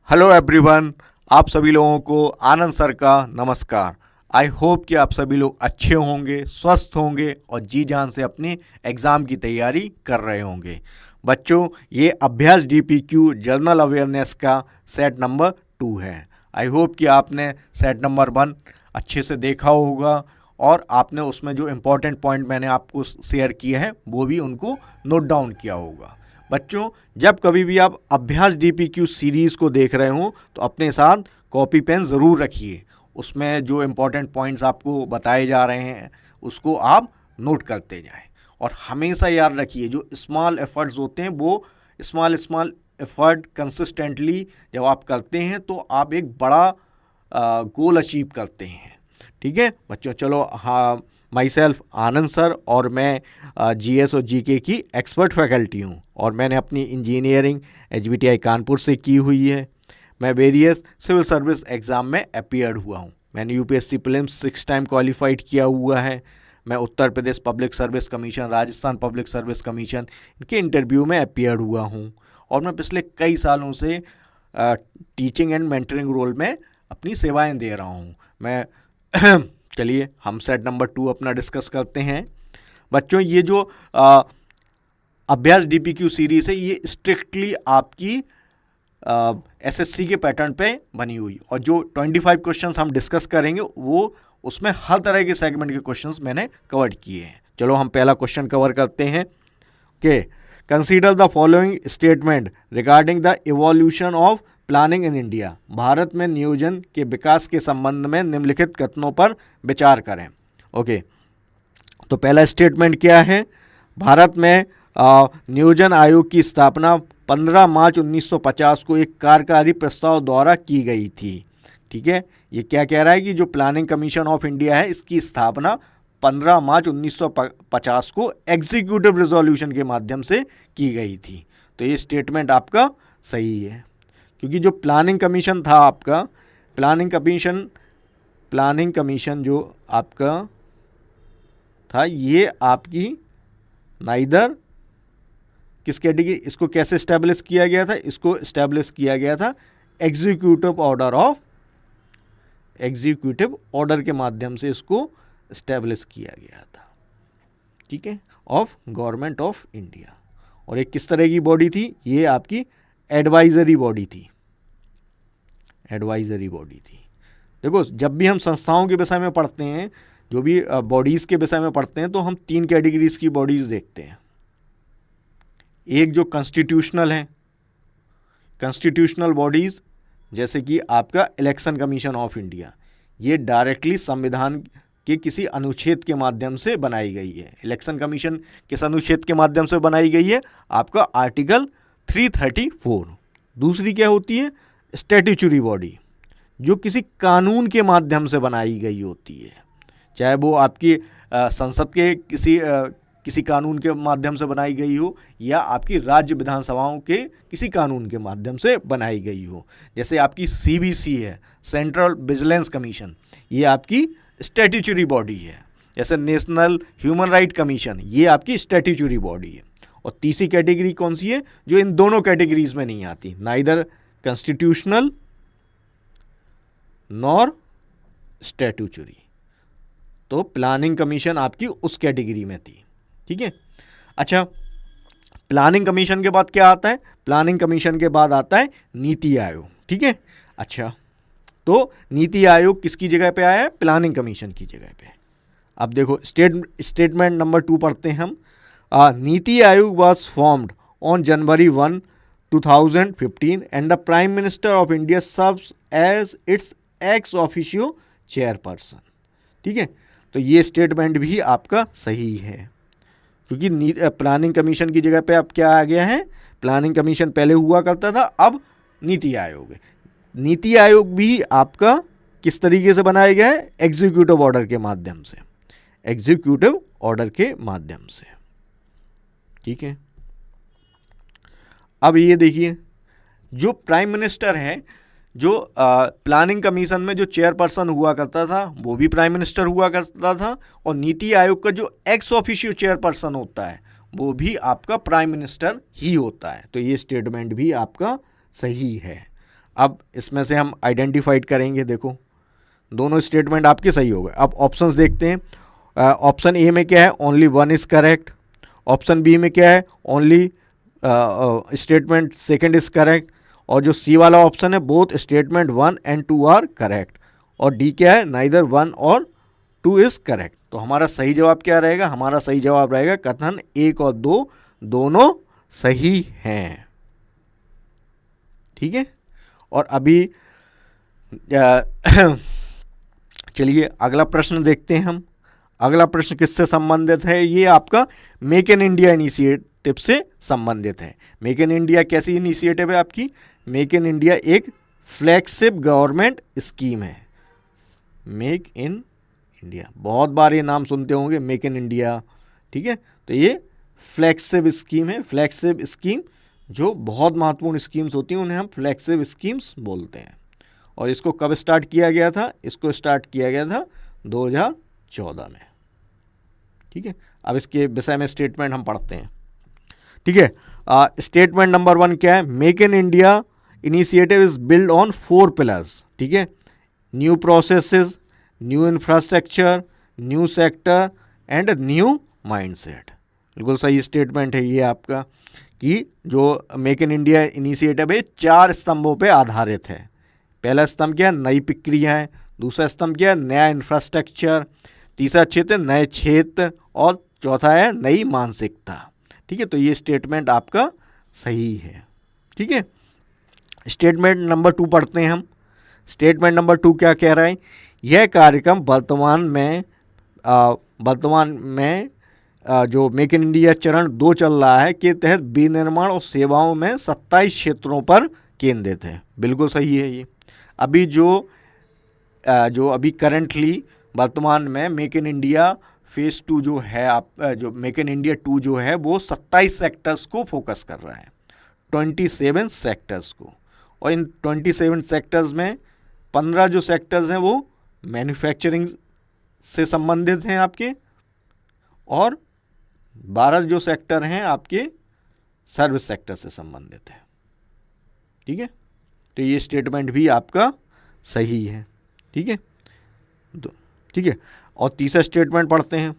Hello everyone, आप सभी लोगों को आनंद सर का नमस्कार। आई होप कि आप सभी लोग अच्छे होंगे, स्वस्थ होंगे और जी जान से अपने एग्ज़ाम की तैयारी कर रहे होंगे। बच्चों, ये अभ्यास डीपीक्यू जनरल अवेयरनेस का सेट नंबर 2 है। आई होप कि आपने सेट नंबर 1 अच्छे से देखा होगा और आपने उसमें जो इम्पोर्टेंट पॉइंट मैंने आपको शेयर किए हैं वो भी उनको नोट डाउन किया होगा। बच्चों, जब कभी भी आप अभ्यास डीपीक्यू सीरीज़ को देख रहे हो तो अपने साथ कॉपी पेन ज़रूर रखिए। उसमें जो इम्पोर्टेंट पॉइंट्स आपको बताए जा रहे हैं उसको आप नोट करते जाएं और हमेशा याद रखिए जो स्मॉल एफर्ट्स होते हैं वो स्मॉल स्मॉल एफर्ट कंसिस्टेंटली जब आप करते हैं तो आप एक बड़ा गोल अचीव करते हैं। ठीक है बच्चों, चलो हाँ, माई सेल्फ आनंद सर और मैं जीएस और जीके की एक्सपर्ट फैकल्टी हूँ और मैंने अपनी इंजीनियरिंग एचबीटीआई कानपुर से की हुई है। मैं वेरियस सिविल सर्विस एग्ज़ाम में अपीयर्ड हुआ हूँ। मैंने यूपीएससी प्रीलिम्स 6 टाइम क्वालिफाइड किया हुआ है। मैं Uttar Pradesh public service commission, Rajasthan public service commission इनके इंटरव्यू में अपीयर्ड हुआ हूँ और मैं पिछले कई सालों से टीचिंग एंड मेंटरिंग रोल में अपनी सेवाएं दे रहा हूँ। मैं चलिए हम सेट नंबर 2 अपना डिस्कस करते हैं। बच्चों, ये जो अभ्यास डीपीक्यू सीरीज़ है ये स्ट्रिक्टली आपकी एसएससी के पैटर्न पे बनी हुई और जो 25 क्वेश्चंस हम डिस्कस करेंगे वो उसमें हर तरह के सेगमेंट के क्वेश्चंस मैंने कवर किए हैं। चलो हम पहला क्वेश्चन कवर करते हैं कि consider the following statement regarding the evolution of planning in India. Bharat में नियोजन के विकास के संबंध में निम्नलिखित कथनों पर विचार करें। ओके, तो पहला स्टेटमेंट क्या है? भारत में नियोजन आयोग की स्थापना 15 मार्च 1950 को एक कार्यकारी प्रस्ताव द्वारा की गई थी। ठीक है, ये क्या कह रहा है कि जो प्लानिंग कमीशन ऑफ इंडिया है इसकी स्थापना 15 मार्च 1950 को एग्जीक्यूटिव रिजोल्यूशन के माध्यम से की गई थी। तो ये स्टेटमेंट आपका सही है क्योंकि जो प्लानिंग कमीशन था आपका, प्लानिंग कमीशन जो आपका था ये आपकी नाइदर किस कैटेगरी, इसको कैसे इस्टेब्लिश किया गया था? इसको इस्टेब्लिश किया गया था एग्जीक्यूटिव ऑर्डर के माध्यम से इसको इस्टेब्लिश किया गया था। ठीक है, ऑफ गवर्नमेंट ऑफ इंडिया। और एक किस तरह की बॉडी थी? ये आपकी एडवाइजरी बॉडी थी। देखो, जब भी हम संस्थाओं के विषय में पढ़ते हैं, जो भी बॉडीज़ के विषय में पढ़ते हैं तो हम 3 कैटेगरीज की बॉडीज़ देखते हैं। एक जो कॉन्स्टिट्यूशनल है, कॉन्स्टिट्यूशनल बॉडीज़ जैसे कि आपका इलेक्शन कमीशन ऑफ इंडिया, ये डायरेक्टली संविधान के किसी अनुच्छेद के माध्यम से बनाई गई है। इलेक्शन कमीशन किस अनुच्छेद के माध्यम से बनाई गई है? आपका आर्टिकल 334। दूसरी क्या होती है? स्टैट्यूटरी बॉडी, जो किसी कानून के माध्यम से बनाई गई होती है, चाहे वो आपकी संसद के किसी कानून के माध्यम से बनाई गई हो या आपकी राज्य विधानसभाओं के किसी कानून के माध्यम से बनाई गई हो। जैसे आपकी सीबीसी है, सेंट्रल विजिलेंस कमीशन, ये आपकी स्टैट्यूटरी बॉडी है। जैसे नेशनल ह्यूमन राइट कमीशन, ये आपकी स्टैट्यूटरी बॉडी है। और तीसरी कैटेगरी कौन सी है? जो इन दोनों कैटेगरीज में नहीं आती, नाइदर कॉन्स्टिट्यूशनल नॉर स्टैट्यूटरी। तो प्लानिंग कमीशन आपकी उस कैटेगरी में थी। ठीक है, अच्छा, प्लानिंग कमीशन के बाद क्या आता है? प्लानिंग कमीशन के बाद आता है नीति आयोग। ठीक है, अच्छा, तो नीति आयोग किसकी जगह पे आया है? प्लानिंग कमीशन की जगह पे। अब देखो स्टेटमेंट नंबर 2 पढ़ते हैं हम। NITI Aayog was formed on January 1, 2015 and the prime minister of India serves as its ex officio chairperson. ठीक है, तो ये स्टेटमेंट भी आपका सही है क्योंकि प्लानिंग कमीशन की जगह पे अब क्या आ गया है? प्लानिंग कमीशन पहले हुआ करता था, अब नीति आयोग है। नीति आयोग भी आपका किस तरीके से बनाया गया है? एग्जीक्यूटिव ऑर्डर के माध्यम से, एग्जीक्यूटिव ऑर्डर के माध्यम से। ठीक है, अब ये देखिए, जो प्राइम मिनिस्टर है, जो प्लानिंग कमीशन में जो चेयरपर्सन हुआ करता था वो भी प्राइम मिनिस्टर हुआ करता था और नीति आयोग का जो एक्स ऑफिशियो चेयरपर्सन होता है वो भी आपका प्राइम मिनिस्टर ही होता है। तो ये स्टेटमेंट भी आपका सही है। अब इसमें से हम आइडेंटिफाइड करेंगे। देखो दोनों स्टेटमेंट आपके सही हो गए। अब ऑप्शंस देखते हैं। ऑप्शन ए में क्या है, only one is correct. Option B में क्या है, only statement second is correct. और जो सी वाला ऑप्शन है, both statement 1 and 2 are correct. और डी क्या है, नाइदर 1 और 2 इज करेक्ट। तो हमारा सही जवाब क्या रहेगा, हमारा सही जवाब रहेगा कथन 1 और 2 दोनों सही हैं। ठीक है। और अभी चलिए अगला प्रश्न देखते हैं हम। अगला प्रश्न किससे संबंधित है, ये आपका मेक इन इंडिया इनिशिएटिव से संबंधित है। मेक इन इंडिया कैसी इनिशिएटिव है आपकी, मेक इन इंडिया एक फ्लैगशिप गवर्नमेंट स्कीम है। मेक इन इंडिया, बहुत बार ये नाम सुनते होंगे, मेक इन इंडिया। ठीक है, तो ये फ्लैगशिप स्कीम है। फ्लैगशिप स्कीम जो बहुत महत्वपूर्ण स्कीम्स होती हैं उन्हें हम फ्लैगशिप स्कीम्स बोलते हैं। और इसको कब स्टार्ट किया गया था, इसको स्टार्ट किया गया था 2014 में। ठीक है, अब इसके विषय में स्टेटमेंट हम पढ़ते हैं। ठीक है, स्टेटमेंट नंबर 1 क्या है, make in India initiative is build on 4 pillars. ठीक है, new processes, new infrastructure, new sector and new mindset. बिल्कुल सही स्टेटमेंट है ये आपका, कि जो मेक इन इंडिया इनिशिएटिव है 4 स्तंभों पे आधारित है। पहला स्तंभ क्या है, नई प्रक्रियाएं। दूसरा स्तंभ क्या है, नया इंफ्रास्ट्रक्चर। तीसरा क्षेत्र नए क्षेत्र। और चौथा है नई मानसिकता। ठीक है, तो ये स्टेटमेंट आपका सही है। ठीक है, स्टेटमेंट नंबर 2 पढ़ते हैं हम। स्टेटमेंट नंबर 2 क्या कह रहा है, यह कार्यक्रम वर्तमान में जो मेक इन इंडिया चरण 2 चल रहा है के तहत विनिर्माण और सेवाओं में 27 क्षेत्रों पर केंद्रित है। बिल्कुल सही है ये। अभी जो अभी करंटली वर्तमान में मेक इन इंडिया फेज़ 2 जो है, जो मेक इन इंडिया 2 जो है वो 27 सेक्टर्स को फोकस कर रहा है, 27 सेक्टर्स को। और इन 27 सेक्टर्स में 15 जो सेक्टर्स हैं वो मैन्युफैक्चरिंग से संबंधित हैं आपके, और 12 जो सेक्टर हैं आपके सर्विस सेक्टर से संबंधित है। ठीक है, तो ये स्टेटमेंट भी आपका सही है। ठीक है, ठीक है। और तीसरा स्टेटमेंट पढ़ते हैं।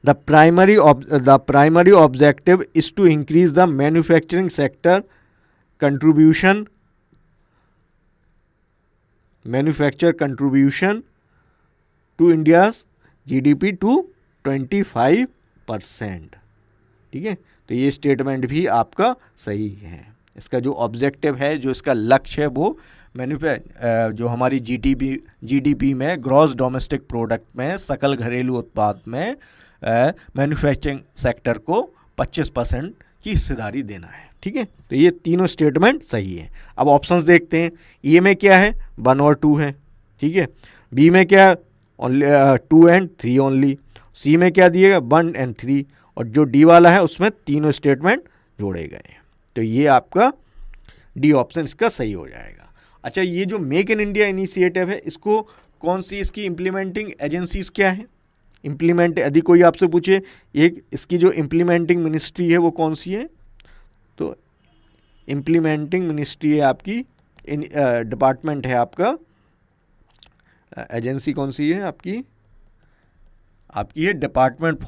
The primary objective is to increase the manufacturing sector contribution to India's GDP to 25%। ठीक है, तो ये स्टेटमेंट भी आपका सही है। इसका जो ऑब्जेक्टिव है, जो इसका लक्ष्य है, वो जो हमारी जीडीपी में, ग्रॉस डोमेस्टिक प्रोडक्ट में, सकल घरेलू उत्पाद में मैन्युफैक्चरिंग सेक्टर को 25% की हिस्सेदारी देना है। ठीक है, तो ये तीनों स्टेटमेंट सही है। अब ऑप्शंस देखते हैं। ए में क्या है, 1 और 2 है। ठीक है, बी में क्या है, ओनली 2 and 3 ओनली। सी में क्या दिएगा, 1 and 3। और जो डी वाला है उसमें तीनों स्टेटमेंट जोड़े गए हैं। तो ये आपका डी ऑप्शन इसका सही हो जाएगा। अच्छा, ये जो मेक इन इंडिया इनिशिएटिव है, इसको कौन सी इसकी इम्प्लीमेंटिंग एजेंसीज क्या है, यदि कोई आपसे पूछे एक इसकी जो इम्प्लीमेंटिंग मिनिस्ट्री है वो कौन सी है, तो इम्प्लीमेंटिंग मिनिस्ट्री है आपकी, डिपार्टमेंट है आपका, एजेंसी कौन सी है आपकी है department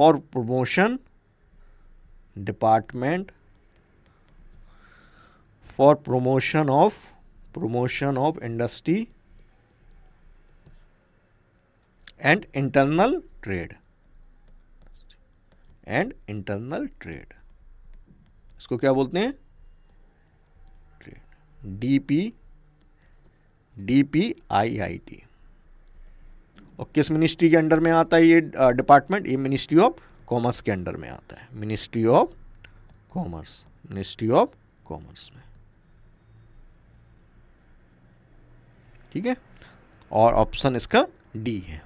for promotion of industry and internal trade. इसको क्या बोलते हैं, DPIIT। और किस मिनिस्ट्री के अंडर में आता है ये डिपार्टमेंट, ये मिनिस्ट्री ऑफ कॉमर्स के अंडर में आता है, मिनिस्ट्री ऑफ कॉमर्स में। ठीक है, और ऑप्शन इसका डी है।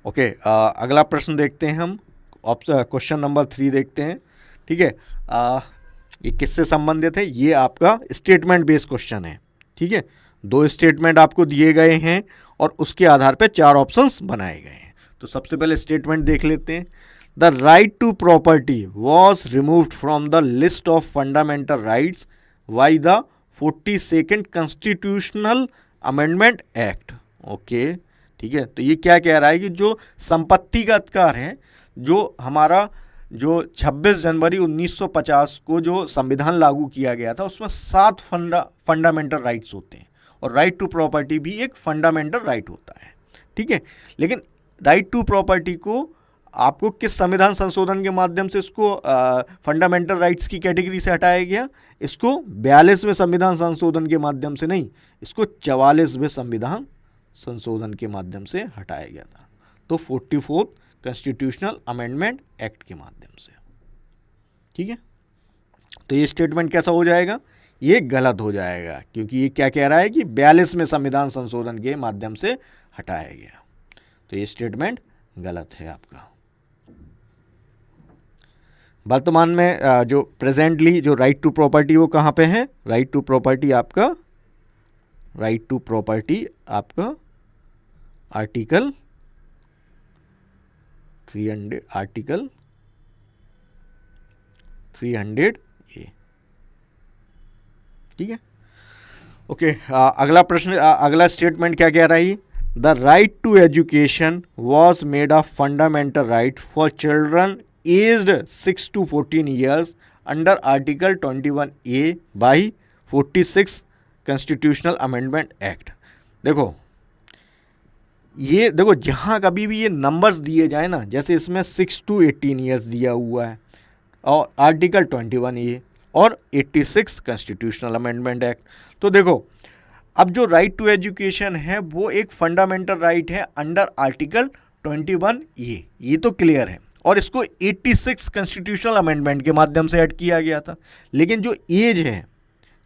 ओके, अगला प्रश्न देखते हैं हम। क्वेश्चन नंबर 3 देखते हैं। ठीक है, ये किससे संबंधित है, ये आपका स्टेटमेंट बेस्ड क्वेश्चन है। ठीक है, 2 स्टेटमेंट आपको दिए गए हैं और उसके आधार पर 4 ऑप्शंस बनाए गए हैं। तो सबसे पहले स्टेटमेंट देख लेते हैं। The right to property was removed from the list of fundamental rights by the 42nd constitutional amendment act. Okay, ठीक है। तो ये क्या कह रहा है कि जो संपत्ति का अधिकार है, जो हमारा जो 26 जनवरी 1950 को जो संविधान लागू किया गया था, उसमें 7 फंडामेंटल राइट्स होते हैं और राइट टू प्रॉपर्टी भी एक फंडामेंटल राइट होता है, ठीक है। लेकिन राइट टू प्रॉपर्टी को आपको किस संविधान संशोधन के माध्यम से इसको फंडामेंटल राइट्स की कैटेगरी से हटाया गया? इसको 42वें संविधान संशोधन के माध्यम से नहीं, इसको 44वें संविधान संशोधन के माध्यम से हटाया गया था। तो 44th कॉन्स्टिट्यूशनल अमेंडमेंट एक्ट के माध्यम से, ठीक है। तो ये स्टेटमेंट कैसा हो जाएगा? ये गलत हो जाएगा, क्योंकि ये क्या कह रहा है कि 42वें संविधान संशोधन के माध्यम से हटाया गया। तो ये स्टेटमेंट गलत है आपका। वर्तमान में जो प्रेजेंटली जो राइट टू प्रॉपर्टी वो कहाँ पे है? राइट टू प्रॉपर्टी आपका आर्टिकल 300 ए, ठीक है। ओके, अगला प्रश्न, अगला स्टेटमेंट क्या कह रहा है? The right to education was made a fundamental right for children aged 6 to 14 years under article 21A by 46 constitutional amendment act. देखो जहाँ कभी भी ये नंबर्स दिए जाए ना, जैसे इसमें 6 to 18 years दिया हुआ है और आर्टिकल 21A और 86 कॉन्स्टिट्यूशनल अमेंडमेंट एक्ट, तो देखो अब जो राइट टू एजुकेशन है वो एक फंडामेंटल राइट है अंडर आर्टिकल 21A, ये तो क्लियर है, और इसको 86 कॉन्स्टिट्यूशनल अमेंडमेंट के माध्यम से ऐड किया गया था। लेकिन जो एज है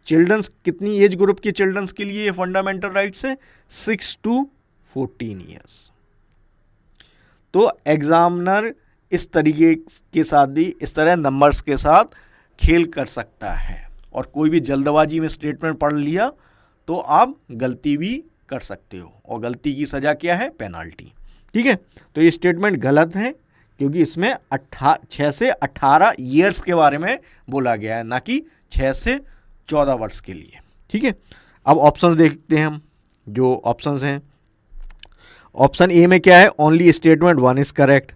चिल्ड्रंस, कितनी एज ग्रुप के चिल्ड्रंस के लिए ये फंडामेंटल राइट्स है? 6 to 14 years। तो एग्जामिनर इस तरीके के साथ भी, इस तरह नंबर्स के साथ खेल कर सकता है, और कोई भी जल्दबाजी में स्टेटमेंट पढ़ लिया तो आप गलती भी कर सकते हो, और गलती की सज़ा क्या है? पेनाल्टी, ठीक है। तो ये स्टेटमेंट गलत है, क्योंकि इसमें 6 से 18 ईयर्स के बारे में बोला गया है, ना कि 6 से 14 वर्ष के लिए, ठीक है। अब ऑप्शंस देखते हैं हम, जो ऑप्शंस हैं। ऑप्शन ए में क्या है? Only statement 1 is correct.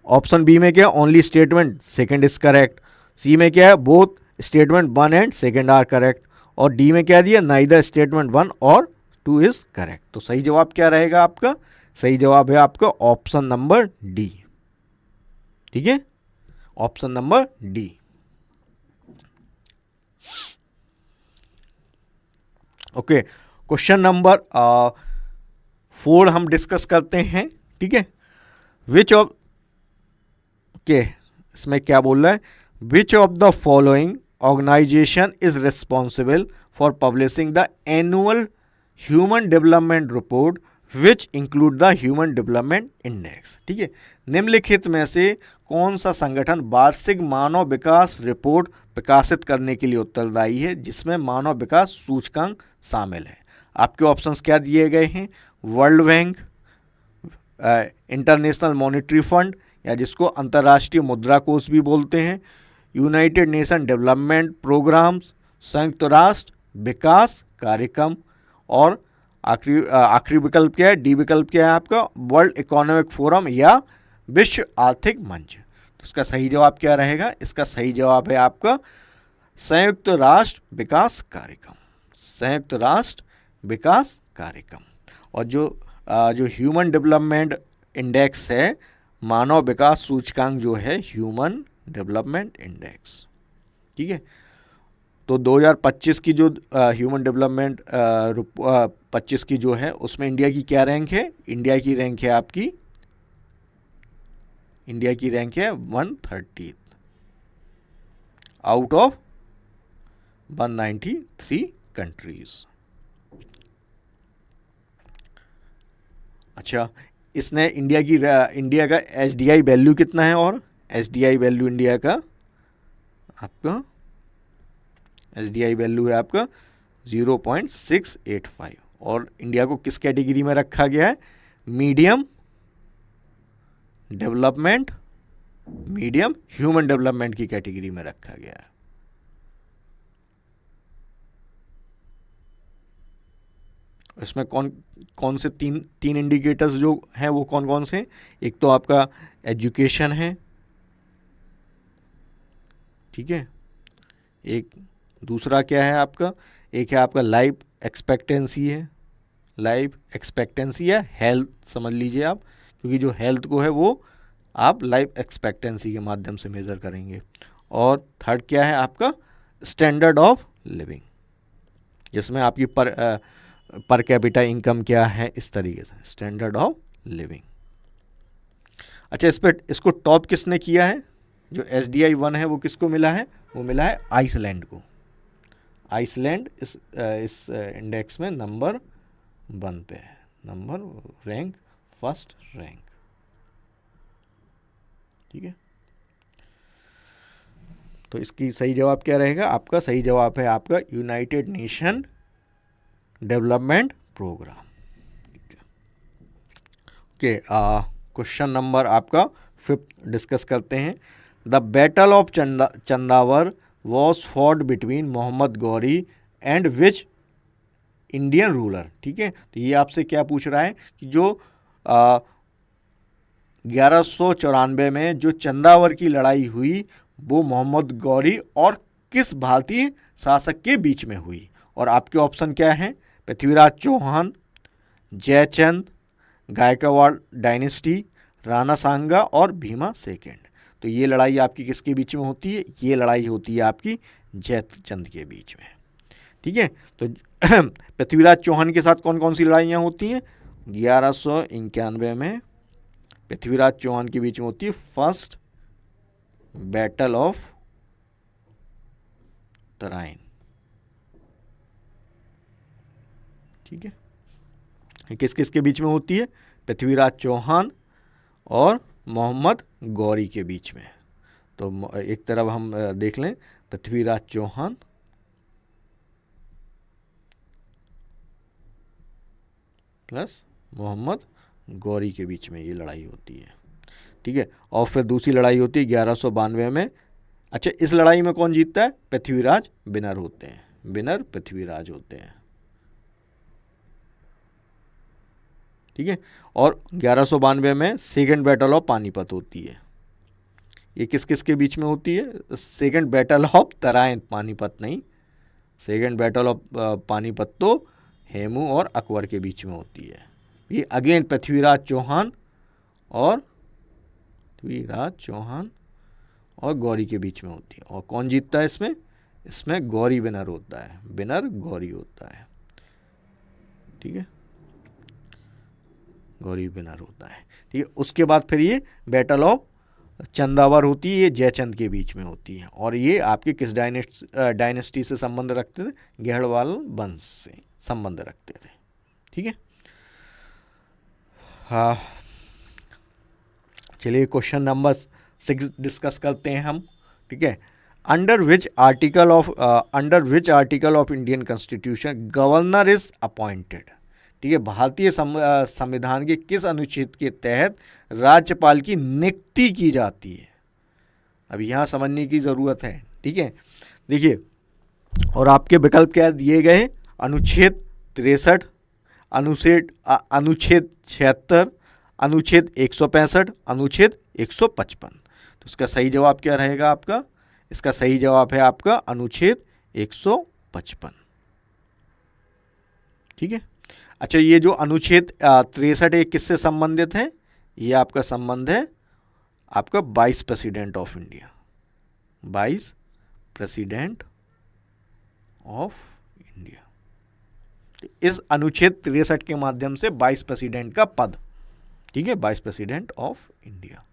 Option B में क्या है? Only statement 2 is correct. C में क्या है? Both statement 1 and 2 are correct. और डी में क्या दिया? नाइदर स्टेटमेंट 1 और 2 इज करेक्ट। तो सही जवाब क्या रहेगा आपका? सही जवाब है आपका ऑप्शन नंबर डी, ठीक है, option number D. Okay, question number 4 हम डिस्कस करते हैं, ठीक है। विच ऑफ के इसमें क्या बोल रहा है? Which of the following organization is responsible for publishing the annual human development report which include the human development index, ठीक है। निम्नलिखित में से कौन सा संगठन वार्षिक मानव विकास रिपोर्ट प्रकाशित करने के लिए उत्तरदायी है, जिसमें मानव विकास सूचकांक शामिल है? आपके ऑप्शंस क्या दिए गए हैं? World bank, international monetary fund, या जिसको अंतर्राष्ट्रीय मुद्रा कोष भी बोलते हैं, यूनाइटेड नेशन डेवलपमेंट प्रोग्राम्स, संयुक्त राष्ट्र विकास कार्यक्रम, और आखिरी विकल्प क्या है? डी विकल्प क्या है आपका? वर्ल्ड इकोनॉमिक फोरम या विश्व आर्थिक मंच। तो इसका सही जवाब क्या रहेगा? इसका सही जवाब है आपका संयुक्त राष्ट्र विकास कार्यक्रम, संयुक्त राष्ट्र विकास कार्यक्रम। और जो ह्यूमन डेवलपमेंट इंडेक्स है, मानव विकास सूचकांक जो है ह्यूमन डेवलपमेंट इंडेक्स, ठीक है। तो 2025 की जो ह्यूमन डेवलपमेंट 25 की जो है, उसमें इंडिया की क्या रैंक है? इंडिया की रैंक है आपकी, इंडिया की रैंक है 130 आउट ऑफ 193 कंट्रीज। अच्छा, इसने इंडिया का एसडीआई वैल्यू कितना है? और एसडीआई वैल्यू इंडिया का आपका एसडीआई वैल्यू है आपका 0.685, और इंडिया को किस कैटेगरी में रखा गया है? Medium development, medium human development की कैटेगरी में रखा गया है। इसमें कौन कौन से तीन इंडिकेटर्स जो हैं वो कौन कौन से? एक तो आपका एजुकेशन है, ठीक है, एक दूसरा क्या है आपका, एक है आपका लाइफ एक्सपेक्टेंसी है, लाइफ एक्सपेक्टेंसी या हेल्थ समझ लीजिए आप, क्योंकि जो हेल्थ को है वो आप लाइफ एक्सपेक्टेंसी के माध्यम से मेज़र करेंगे। और थर्ड क्या है आपका, स्टैंडर्ड ऑफ लिविंग, जिसमें आपकी पर कैपिटा इनकम क्या है, इस तरीके से स्टैंडर्ड ऑफ लिविंग। अच्छा, इसको टॉप किसने किया है? जो SDI 1 है वो किसको मिला है? वो मिला है आइसलैंड को। आइसलैंड इस इंडेक्स में नंबर 1 पे है, नंबर रैंक, फर्स्ट रैंक, ठीक है। तो इसकी सही जवाब क्या रहेगा? आपका सही जवाब है आपका United Nation Development Programme. Okay, question number आपका 5 डिस्कस करते हैं। The battle of Chandawar was fought between Mohammad Ghori and which Indian ruler, ठीक है। तो ये आपसे क्या पूछ रहा है कि जो 1194 में जो चंदावर की लड़ाई हुई वो मोहम्मद गौरी और किस भारतीय शासक के बीच में हुई? और आपके ऑप्शन क्या हैं? पृथ्वीराज चौहान, जयचंद, गायकवाड़ डायनेस्टी, राणा सांगा और भीमा सेकेंड। तो ये लड़ाई आपकी किसके बीच में होती है? ये लड़ाई होती है आपकी जयचंद के बीच में, ठीक है। तो पृथ्वीराज चौहान के साथ कौन कौन सी लड़ाइयाँ होती हैं? 1191 में पृथ्वीराज चौहान के बीच में होती है फर्स्ट बैटल ऑफ तराइन, ठीक है। किस किस के बीच में होती है? पृथ्वीराज चौहान और मोहम्मद गौरी के बीच में। तो एक तरफ हम देख लें, पृथ्वीराज चौहान प्लस मोहम्मद गौरी के बीच में ये लड़ाई होती है, ठीक है। और फिर दूसरी लड़ाई होती है 1192 में। अच्छा, इस लड़ाई में कौन जीतता है? पृथ्वीराज विनर होते हैं, विनर पृथ्वीराज होते हैं, ठीक है। और 1192 में सेकेंड बैटल ऑफ पानीपत होती है। ये किस किस के बीच में होती है? Second battle of Tarain, Panipat नहीं, सेकेंड बैटल ऑफ पानीपत तो हेमू और अकबर के बीच में होती है। ये अगेन पृथ्वीराज चौहान और गौरी के बीच में होती है। और कौन जीतता है इसमें? इसमें गौरी विनर होता है, विनर गौरी होता है, ठीक है, गौरी विनर होता है, ठीक है। उसके बाद फिर ये बैटल ऑफ चंदावर होती है, ये जयचंद के बीच में होती है। और ये आपके किस डायनेस्टी से संबंध रखते थे? गहड़वाल वंश से संबंध रखते थे, ठीक है। हाँ, चलिए क्वेश्चन नंबर 6 डिस्कस करते हैं हम, ठीक है। Under which article of Indian constitution governor is appointed, ठीक है। भारतीय संविधान के किस अनुच्छेद के तहत राज्यपाल की नियुक्ति की जाती है? अब यहाँ समझने की ज़रूरत है, ठीक है। देखिए, और आपके विकल्प क्या दिए गए? अनुच्छेद 63, अनुच्छेद 76, अनुच्छेद 165, अनुच्छेद 155। तो इसका सही जवाब क्या रहेगा आपका? इसका सही जवाब है आपका अनुच्छेद 155, ठीक है। अच्छा, ये जो अनुच्छेद 63 ये किससे संबंधित है? ये आपका संबंध है आपका vice president of India, vice president of India. इस अनुच्छेद 63 के माध्यम से वाइस प्रेसिडेंट का पद, ठीक है, वाइस प्रेसिडेंट ऑफ इंडिया,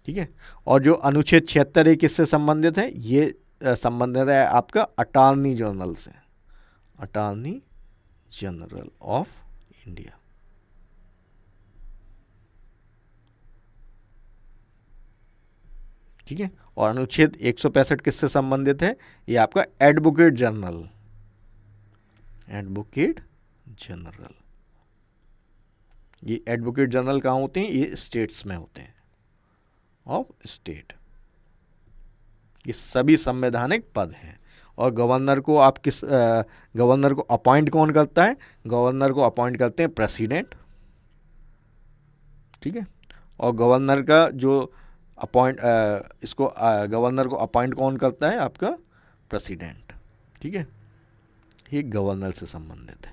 ठीक है। और जो अनुच्छेद 76 है किससे संबंधित है? ये संबंधित है आपका अटॉर्नी जनरल से, अटॉर्नी जनरल ऑफ इंडिया, ठीक है। और अनुच्छेद 165 किससे संबंधित है? ये आपका एडवोकेट जनरल, एडवोकेट जनरल। ये एडवोकेट जनरल कहाँ होते हैं? ये स्टेट्स में होते हैं, ऑफ स्टेट। ये सभी संवैधानिक पद हैं। और गवर्नर को आप गवर्नर को अपॉइंट कौन करता है? गवर्नर को अपॉइंट करते हैं प्रेसिडेंट, ठीक है। और गवर्नर का जो गवर्नर को अपॉइंट कौन करता है? आपका प्रेसिडेंट, ठीक है। ये गवर्नर से संबंधित है।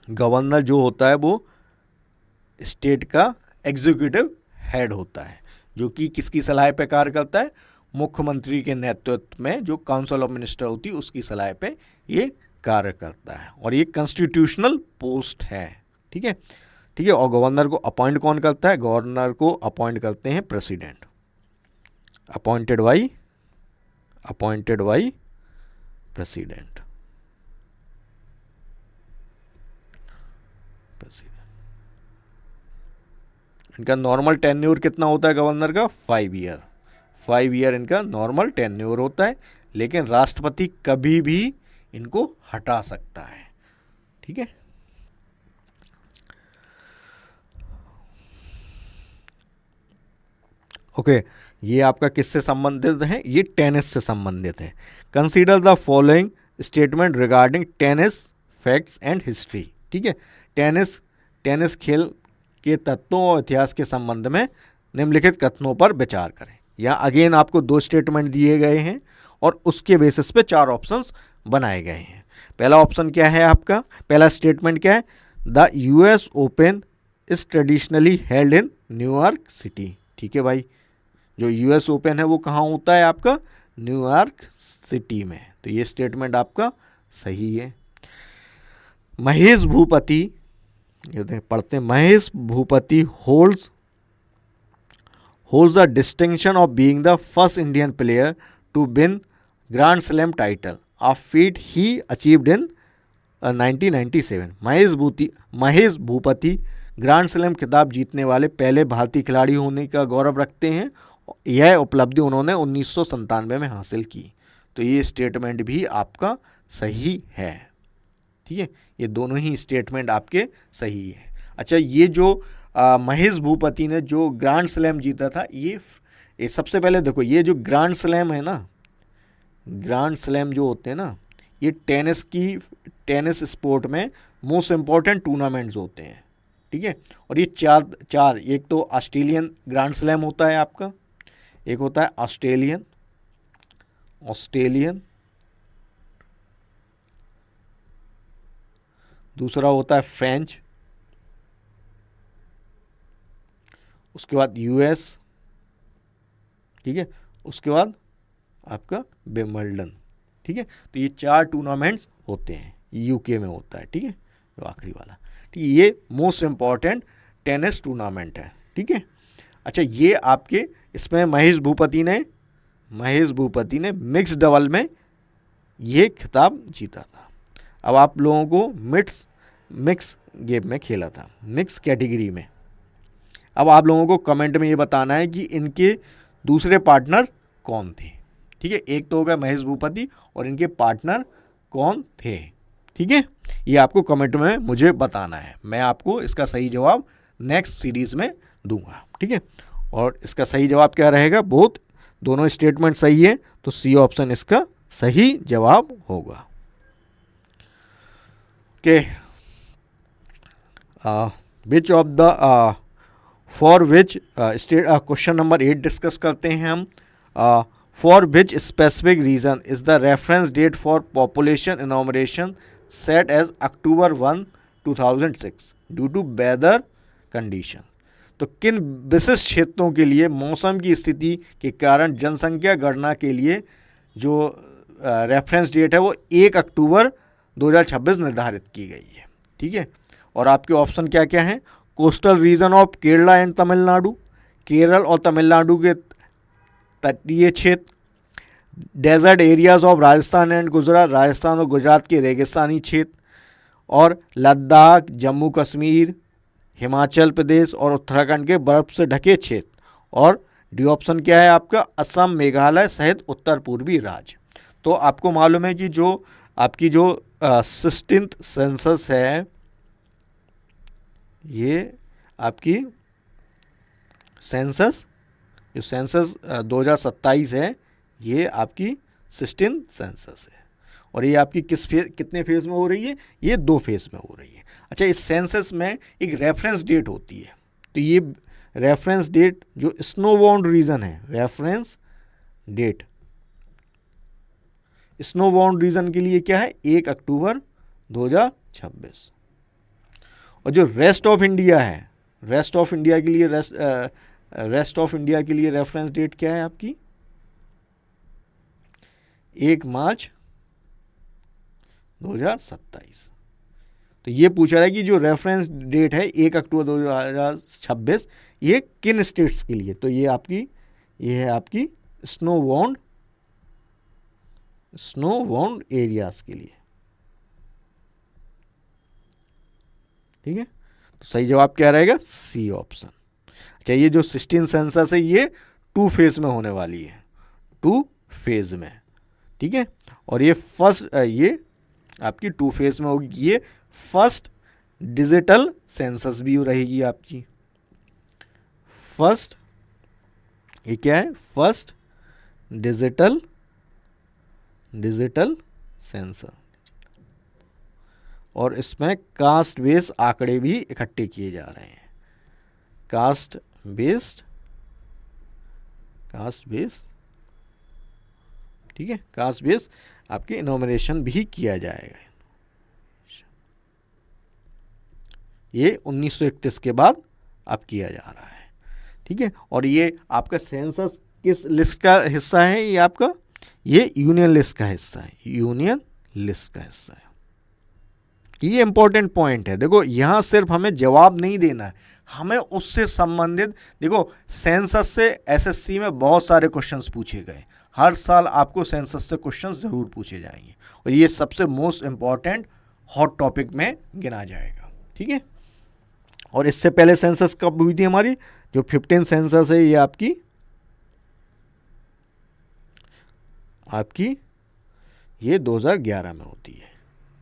गवर्नर जो होता है वो स्टेट का एग्जीक्यूटिव हेड होता है, जो कि किसकी सलाह पे कार्य करता है? मुख्यमंत्री के नेतृत्व में जो काउंसिल ऑफ मिनिस्टर होती है उसकी सलाह पे ये कार्य करता है, और ये कॉन्स्टिट्यूशनल पोस्ट है, ठीक है, ठीक है। और गवर्नर को अपॉइंट कौन करता है? गवर्नर को अपॉइंट करते हैं प्रेसिडेंट, अपॉइंटेड बाई प्रेसिडेंट। इनका नॉर्मल टेन्योर कितना होता है गवर्नर का? 5 ईयर। 5 ईयर इनका नॉर्मल टेन्योर होता है, लेकिन राष्ट्रपति कभी भी इनको हटा सकता है, ठीक है। ओके, ये आपका किससे संबंधित है? ये टेनिस से संबंधित है। Consider the following statement regarding tennis facts and history, ठीक है। टेनिस खेल के तत्वों और इतिहास के संबंध में निम्नलिखित कथनों पर विचार करें। यहाँ अगेन आपको 2 स्टेटमेंट दिए गए हैं और उसके बेसिस पे 4 ऑप्शंस बनाए गए हैं। पहला ऑप्शन क्या है आपका? पहला स्टेटमेंट क्या है? The US open is traditionally held in New York city, ठीक है भाई। जो यूएस ओपन है वो कहाँ होता है? आपका न्यूयॉर्क सिटी में। तो ये स्टेटमेंट आपका सही है। महेश भूपति, ये पढ़ते हैं, Mahesh Bhupathi holds the distinction of being the first Indian player to win grand slam title, a feat he achieved in 1997। Mahesh Bhupathi grand slam खिताब जीतने वाले पहले भारतीय खिलाड़ी होने का गौरव रखते हैं। यह उपलब्धि उन्होंने 1997 में हासिल की। तो ये स्टेटमेंट भी आपका सही है, ठीक है। ये दोनों ही स्टेटमेंट आपके सही है। अच्छा, ये जो महेश भूपति ने जो ग्रैंड स्लैम जीता था, ये सबसे पहले देखो, ये जो ग्रैंड स्लैम है ना, ग्रैंड स्लैम जो होते हैं ना, ये टेनिस स्पोर्ट में मोस्ट इम्पॉर्टेंट टूर्नामेंट्स होते हैं, ठीक है। और ये चार एक तो ऑस्ट्रेलियन ग्रैंड स्लैम होता है आपका, एक होता है ऑस्ट्रेलियन, दूसरा होता है फ्रेंच, उसके बाद यूएस, ठीक है, उसके बाद आपका विंबलडन, ठीक है। तो ये 4 टूर्नामेंट्स होते हैं, यूके में होता है, ठीक है, जो आखिरी वाला, ठीक है। ये मोस्ट इम्पॉर्टेंट टेनिस टूर्नामेंट है, ठीक है। अच्छा, ये आपके इसमें महेश भूपति ने मिक्स डबल में ये खिताब जीता था। अब आप लोगों को मिक्स गेम में खेला था, मिक्स कैटेगरी में। अब आप लोगों को कमेंट में ये बताना है कि इनके दूसरे पार्टनर कौन थे, ठीक है। एक तो होगा महेश भूपति और इनके पार्टनर कौन थे, ठीक है। ये आपको कमेंट में मुझे बताना है, मैं आपको इसका सही जवाब नेक्स्ट सीरीज में दूंगा, ठीक है। और इसका सही जवाब क्या रहेगा? दोनों स्टेटमेंट सही है, तो सी ऑप्शन इसका सही जवाब होगा। Okay, which of the for which question number 8 discuss करते हैं हम। For which specific reason is the reference date for population enumeration set as October 1, 2006 due to weather condition. तो किन विशिष्ट क्षेत्रों के लिए मौसम की स्थिति के कारण जनसंख्या गणना के लिए जो रेफरेंस डेट है वो 1 अक्टूबर 2026 निर्धारित की गई है, ठीक है। और आपके ऑप्शन क्या क्या हैं? Coastal region of Kerala and Tamil Nadu, Kerala और तमिलनाडु के तटीय क्षेत्र, desert areas of Rajasthan and Gujarat, Rajasthan और गुजरात के रेगिस्तानी क्षेत्र, और लद्दाख, जम्मू कश्मीर, हिमाचल प्रदेश और उत्तराखंड के बर्फ से ढके क्षेत्र। और डी ऑप्शन क्या है आपका? असम, मेघालय सहित उत्तर पूर्वी राज्य। तो आपको मालूम है कि जो आपकी जो 16th सेंसस है, ये आपकी सेंसस जो सेंसस 2027 है ये आपकी 16 सेंसस है। और ये आपकी कितने फेज में हो रही है? ये 2 फेज में हो रही है। अच्छा, इस सेंसस में एक रेफरेंस डेट होती है, तो ये रेफरेंस डेट जो स्नो बाउंड रीजन है, reference date snow bound region के लिए क्या है? 1 अक्टूबर 2026। और जो रेस्ट ऑफ इंडिया है, रेस्ट ऑफ इंडिया के लिए रेफरेंस डेट क्या है आपकी? 1 मार्च 2027। तो ये पूछा रहा है कि जो रेफरेंस डेट है 1 अक्टूबर 2026 ये किन स्टेट्स के लिए? तो ये है आपकी स्नो बाउंड एरियाज के लिए। ठीक है, तो सही जवाब क्या रहेगा? C option. अच्छा, ये जो 16 सेंसस है ये 2 फेज में होने वाली है, 2 फेज में। ठीक है, और ये आपकी 2 फेज में होगी। ये फर्स्ट डिजिटल सेंसस भी रहेगी आपकी। ये क्या है? First digital sensor. और इसमें कास्ट बेस्ड आंकड़े भी इकट्ठे किए जा रहे हैं। कास्ट बेस्ड, ठीक है, कास्ट बेस्ड आपके इनोमिनेशन भी किया जाएगा। ये 1931 के बाद अब किया जा रहा है। ठीक है, और ये आपका सेंसस किस लिस्ट का हिस्सा है? ये यूनियन लिस्ट का हिस्सा है, ये इंपॉर्टेंट पॉइंट है। देखो, यहां सिर्फ हमें जवाब नहीं देना है, हमें उससे संबंधित, देखो सेंसस से एसएससी में बहुत सारे क्वेश्चंस पूछे गए, हर साल आपको सेंसस से क्वेश्चंस जरूर पूछे जाएंगे, और ये सबसे मोस्ट इंपॉर्टेंट हॉट टॉपिक में गिना जाएगा। ठीक है, और इससे पहले सेंसस कब हुई थी हमारी? जो 15 सेंसस है ये आपकी ये 2011 में होती है।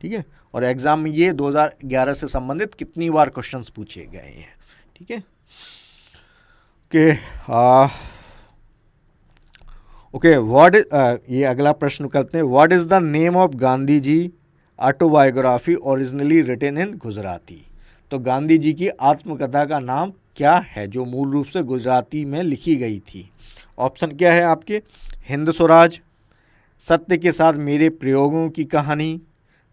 ठीक है, और एग्जाम में ये 2011 से संबंधित कितनी बार क्वेश्चंस पूछे गए हैं। ठीक है, ओके, ये अगला प्रश्न करते हैं। What is the name of Gandhi ji autobiography originally written in Gujarati? तो गांधी जी की आत्मकथा का नाम क्या है जो मूल रूप से गुजराती में लिखी गई थी? ऑप्शन क्या है आपके? हिंद स्वराज, सत्य के साथ मेरे प्रयोगों की कहानी,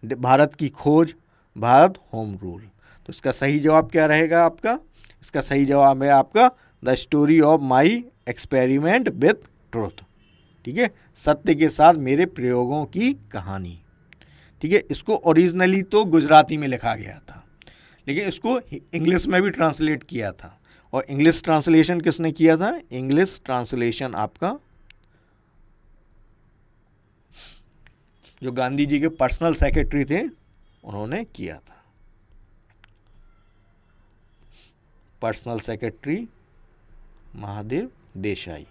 भारत की खोज, भारत होम रूल। तो इसका सही जवाब क्या रहेगा आपका? इसका सही जवाब है आपका the story of my experiment with truth. ठीक है, सत्य के साथ मेरे प्रयोगों की कहानी। ठीक है, इसको ओरिजिनली तो गुजराती में लिखा गया था, लेकिन इसको इंग्लिश में भी ट्रांसलेट किया था। और इंग्लिश ट्रांसलेशन किसने किया था? इंग्लिश ट्रांसलेशन आपका जो गांधी जी के पर्सनल सेक्रेटरी थे उन्होंने किया था। Personal secretary Mahadev Desai.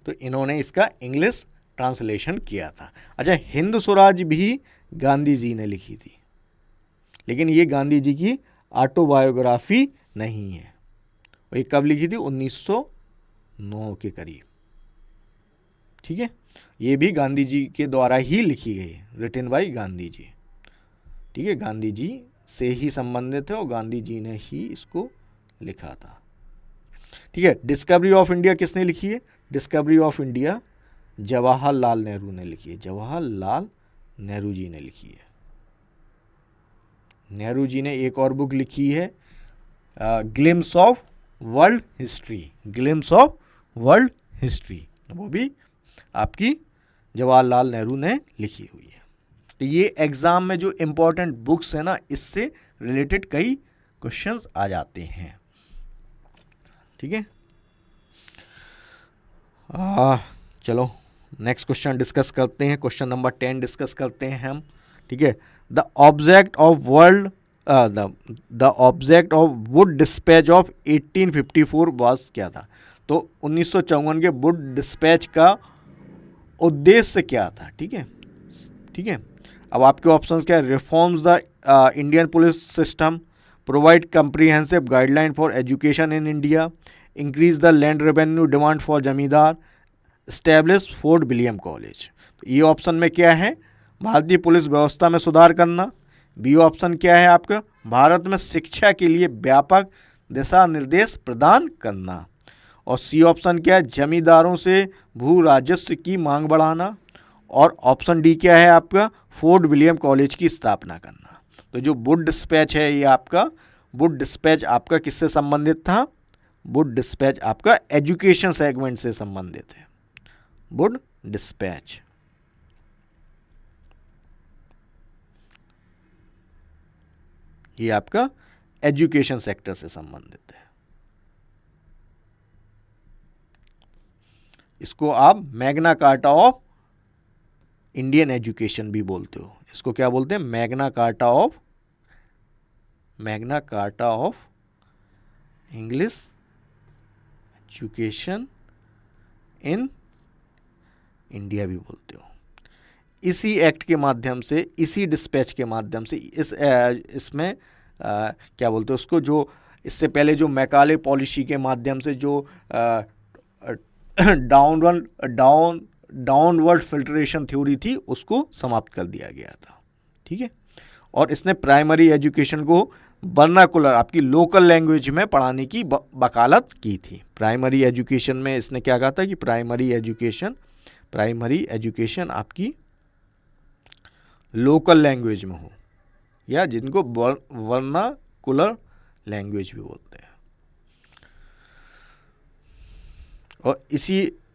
तो इन्होंने इसका इंग्लिश ट्रांसलेशन किया था। अच्छा, हिंद स्वराज भी गांधी जी ने लिखी थी, लेकिन ये गांधी जी की ऑटोबायोग्राफी नहीं है। और ये कब लिखी थी? 1909 के करीब। ठीक है, ये भी गांधी जी के द्वारा ही लिखी गई, रिटन बाय गांधी जी। ठीक है, गांधी जी से ही संबंधित है और गांधी जी ने ही इसको लिखा था। ठीक है, डिस्कवरी ऑफ इंडिया किसने लिखी है? Discovery of India Jawaharlal Nehru ने लिखी है। जवाहरलाल नेहरू जी ने लिखी है। नेहरू जी ने एक और बुक लिखी है, ग्लिम्स ऑफ वर्ल्ड हिस्ट्री, वो भी आपकी जवाहरलाल नेहरू ने लिखी हुई है। तो ये एग्जाम में जो इंपॉर्टेंट बुक्स है ना, इससे रिलेटेड कई क्वेश्चंस आ जाते हैं। ठीक है, चलो नेक्स्ट क्वेश्चन डिस्कस करते हैं। क्वेश्चन नंबर 10 डिस्कस करते हैं हम। ठीक है, the object of Wood dispatch of 1854 was क्या था? तो 1954 के वुड डिस्पैच का उद्देश्य क्या था? ठीक है, ठीक है। अब आपके ऑप्शंस क्या है? Reforms the Indian police system, provide comprehensive guideline for education in India, increase the land revenue demand for जमींदार, स्टैब्लिश फोर्ट विलियम कॉलेज। तो ये ऑप्शन में क्या है? भारतीय पुलिस व्यवस्था में सुधार करना। बी ऑप्शन क्या है आपका? भारत में शिक्षा के लिए व्यापक दिशा निर्देश प्रदान करना। और सी ऑप्शन क्या है? जमींदारों से भू राजस्व की मांग बढ़ाना। और ऑप्शन डी क्या है आपका? फोर्ट विलियम कॉलेज की स्थापना करना। तो जो वुड डिस्पैच है, ये आपका वुड डिस्पैच आपका किससे संबंधित था? वुड डिस्पैच आपका एजुकेशन सेगमेंट से संबंधित है। वुड डिस्पैच, ये आपका एजुकेशन सेक्टर से संबंधित है। इसको आप Magna carta of Indian education भी बोलते हो। इसको क्या बोलते हैं? Magna carta of English education in India भी बोलते हो। इसी एक्ट के माध्यम से, इसी डिस्पैच के माध्यम से इसमें क्या बोलते हैं उसको, जो इससे पहले जो मैकाले पॉलिसी के माध्यम से जो डाउनवर्ड फिल्ट्रेशन थ्योरी थी, उसको समाप्त कर दिया गया था। ठीक है। और इसने प्राइमरी एजुकेशन को वर्नाकुलर, आपकी लोकल लैंग्वेज में पढ़ाने की वकालत की थी। प्राइमरी एजुकेशन में इसने क्या कहा था कि प्राइमरी एजुकेशन आपकी लोकल लैंग्वेज में हो, या जिनको वर्नाकुलर लैंग्वेज भी बोलते हैं। और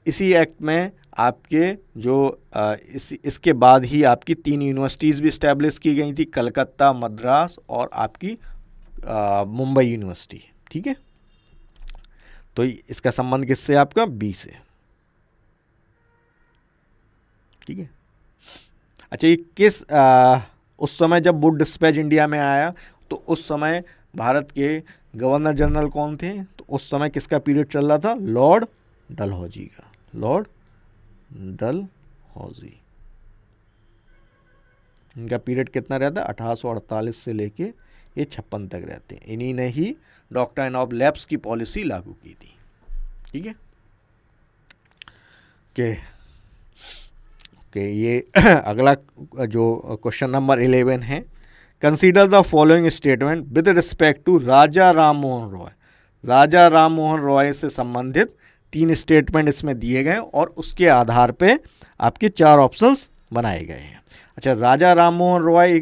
इसी एक्ट में आपके जो इसके बाद ही आपकी 3 यूनिवर्सिटीज़ भी इस्टेब्लिश की गई थी, कलकत्ता, मद्रास और आपकी मुंबई यूनिवर्सिटी। ठीक है। तो इसका संबंध किससे? आपका बी से। ठीक है। अच्छा, ये किस उस समय जब वुड डिस्पैच इंडिया में आया, तो उस समय भारत के गवर्नर जनरल कौन थे? तो उस समय किसका पीरियड चल रहा था? लॉर्ड डलहौजी का। लॉर्ड डलहौजी, इनका पीरियड कितना रहता है? 1848 से लेके ये 56 तक रहते हैं। इन्हीं ने ही डॉक्ट्राइन ऑफ लैप्स की पॉलिसी लागू की थी। ठीक है। कि ये अगला जो क्वेश्चन नंबर 11 है, consider the following statement with respect to Raja Ram Mohan Roy. Raja Ram Mohan Roy से संबंधित 3 स्टेटमेंट इसमें दिए गए और उसके आधार पे आपके 4 ऑप्शंस बनाए गए हैं। अच्छा, राजा राम मोहन रॉय,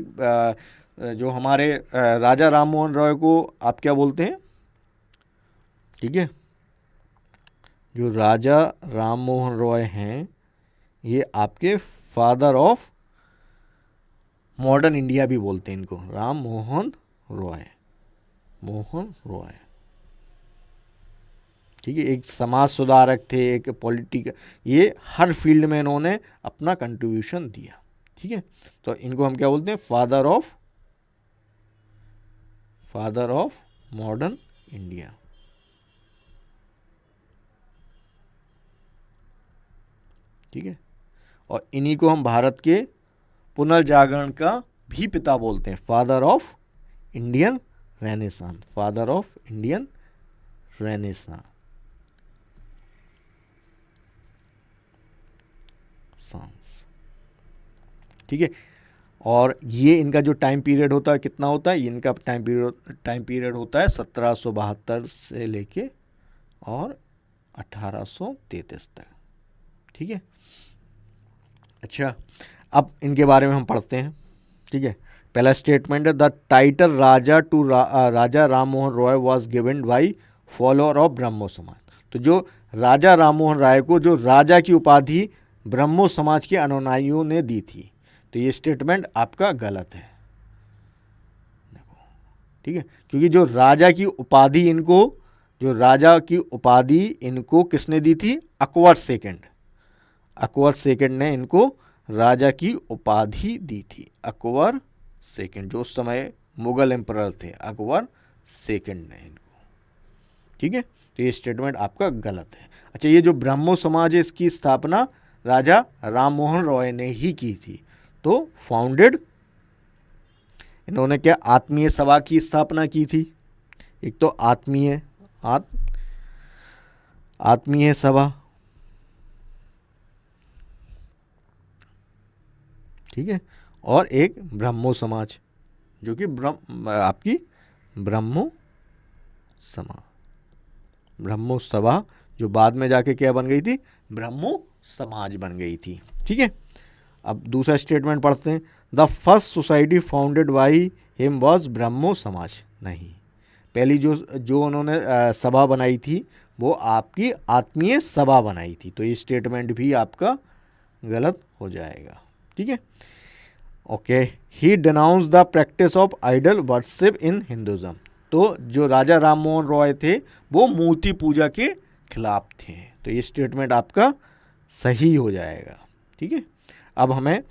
जो हमारे राजा राम मोहन रॉय को आप क्या बोलते हैं? ठीक है, जो राजा राम मोहन रॉय हैं, ये आपके फादर ऑफ मॉडर्न इंडिया भी बोलते हैं इनको। राम मोहन रॉय, ठीक है, एक समाज सुधारक थे, एक पॉलिटिकल, ये हर फील्ड में इन्होंने अपना कंट्रीब्यूशन दिया। ठीक है। तो इनको हम क्या बोलते हैं? Father of modern India. ठीक है। और इन्हीं को हम भारत के पुनर्जागरण का भी पिता बोलते हैं, father of Indian renaissance. Father of Indian renaissance. ठीक है। और ये इनका जो टाइम पीरियड होता है कितना होता है? इनका टाइम पीरियड होता है 1772 से लेके और 1833 तक। ठीक है। अच्छा, अब इनके बारे में हम पढ़ते हैं। ठीक है। पहला स्टेटमेंट है, the title Raja to Raja Ram Mohan Roy was given by follower of Brahmo Samaj. तो जो राजा राम मोहन राय को जो राजा की उपाधि ब्रह्मो समाज के अनुयायियों ने दी थी, तो ये स्टेटमेंट आपका गलत है। ठीक है। क्योंकि जो राजा की उपाधि इनको किसने दी थी? अकबर सेकंड ने इनको राजा की उपाधि दी थी। अकबर सेकंड, जो उस समय मुगल एम्परर थे, अकबर सेकंड ने इनको। ठीक है, तो ये स्टेटमेंट आपका गलत है। अच्छा, ये जो ब्रह्मो समाज है इसकी स्थापना राजा राम मोहन रॉय ने ही की थी। तो फाउंडेड, इन्होंने क्या आत्मीय सभा की स्थापना की थी। एक तो आत्मीय सभा, ठीक है, और एक ब्रह्मो समाज जो कि आपकी ब्रह्मो सभा जो बाद में जाके क्या बन गई थी, ब्रह्मो समाज बन गई थी। ठीक है, अब दूसरा स्टेटमेंट पढ़ते हैं। The first society founded by him was Brahmo Samaj. नहीं, पहली जो उन्होंने सभा बनाई थी वो आपकी आत्मीय सभा बनाई थी। तो ये स्टेटमेंट भी आपका गलत हो जाएगा। ठीक है, okay. He denounce the practice of idol worship in Hinduism. तो जो राजा राम मोहन रॉय थे वो मूर्ति पूजा के खिलाफ थे। तो ये स्टेटमेंट आपका सही हो जाएगा। ठीक है, अब हमें,